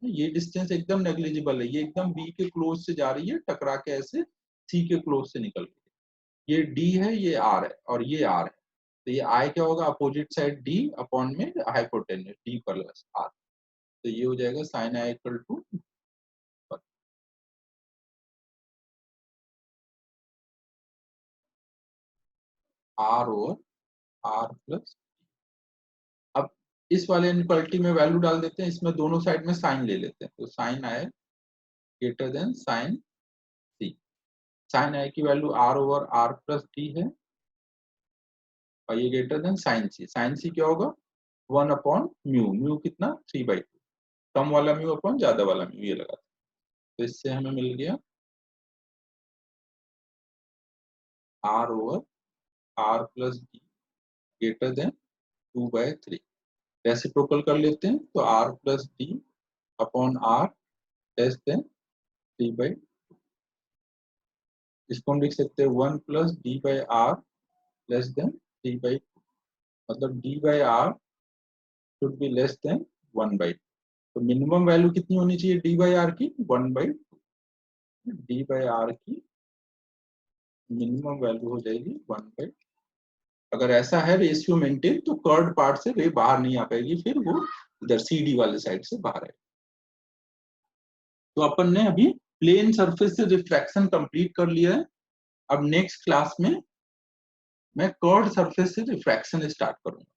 ये डिस्टेंस एकदम नेग्लिजिबल है, ये एकदम बी के क्लोज से जा रही है टकरा के ऐसे सी के क्लोज से निकल रही है। ये डी है, ये आर है और ये आर है। तो ये आई क्या होगा, अपोजिट साइड डी अपॉन में हाइपोटेन्यूज डी प्लस आर। तो ये हो जाएगा sine i equal to r over r plus. अब इस वाले इनइक्वालिटी में वैल्यू डाल देते हैं, इसमें दोनों साइड में साइन ले लेते हैं, तो sine i greater than sine C. Sine i की value r over r plus d है और ये greater than sine C. Sine C क्या होगा 1 अपॉन म्यू, म्यू कितना 3/2, कम वाला म्यू अपॉन ज्यादा वाला म्यू ये लगा। तो इससे हमें मिल गया r over r plus d greater than 2/3। Reciprocal कर लेते हैं तो r plus d upon r less than 3/2। इसको हम लिख सकते हैं 1 plus d by r less than 3/2, मतलब d by r should be less than 1/2। तो मिनिमम वैल्यू कितनी होनी चाहिए डी बाई आर की 1/2। डी बाई आर की मिनिमम वैल्यू हो जाएगी 1/2। अगर ऐसा है रेशियो मेंटेन तो कर्ड पार्ट से रे बाहर नहीं आ पाएगी, फिर वो इधर सी डी वाले साइड से बाहर आएगी। तो अपन ने अभी प्लेन सरफेस से रिफ्रैक्शन कंप्लीट कर लिया है। अब नेक्स्ट क्लास में मैं कर्ड सरफेस से रिफ्रैक्शन स्टार्ट करूंगा।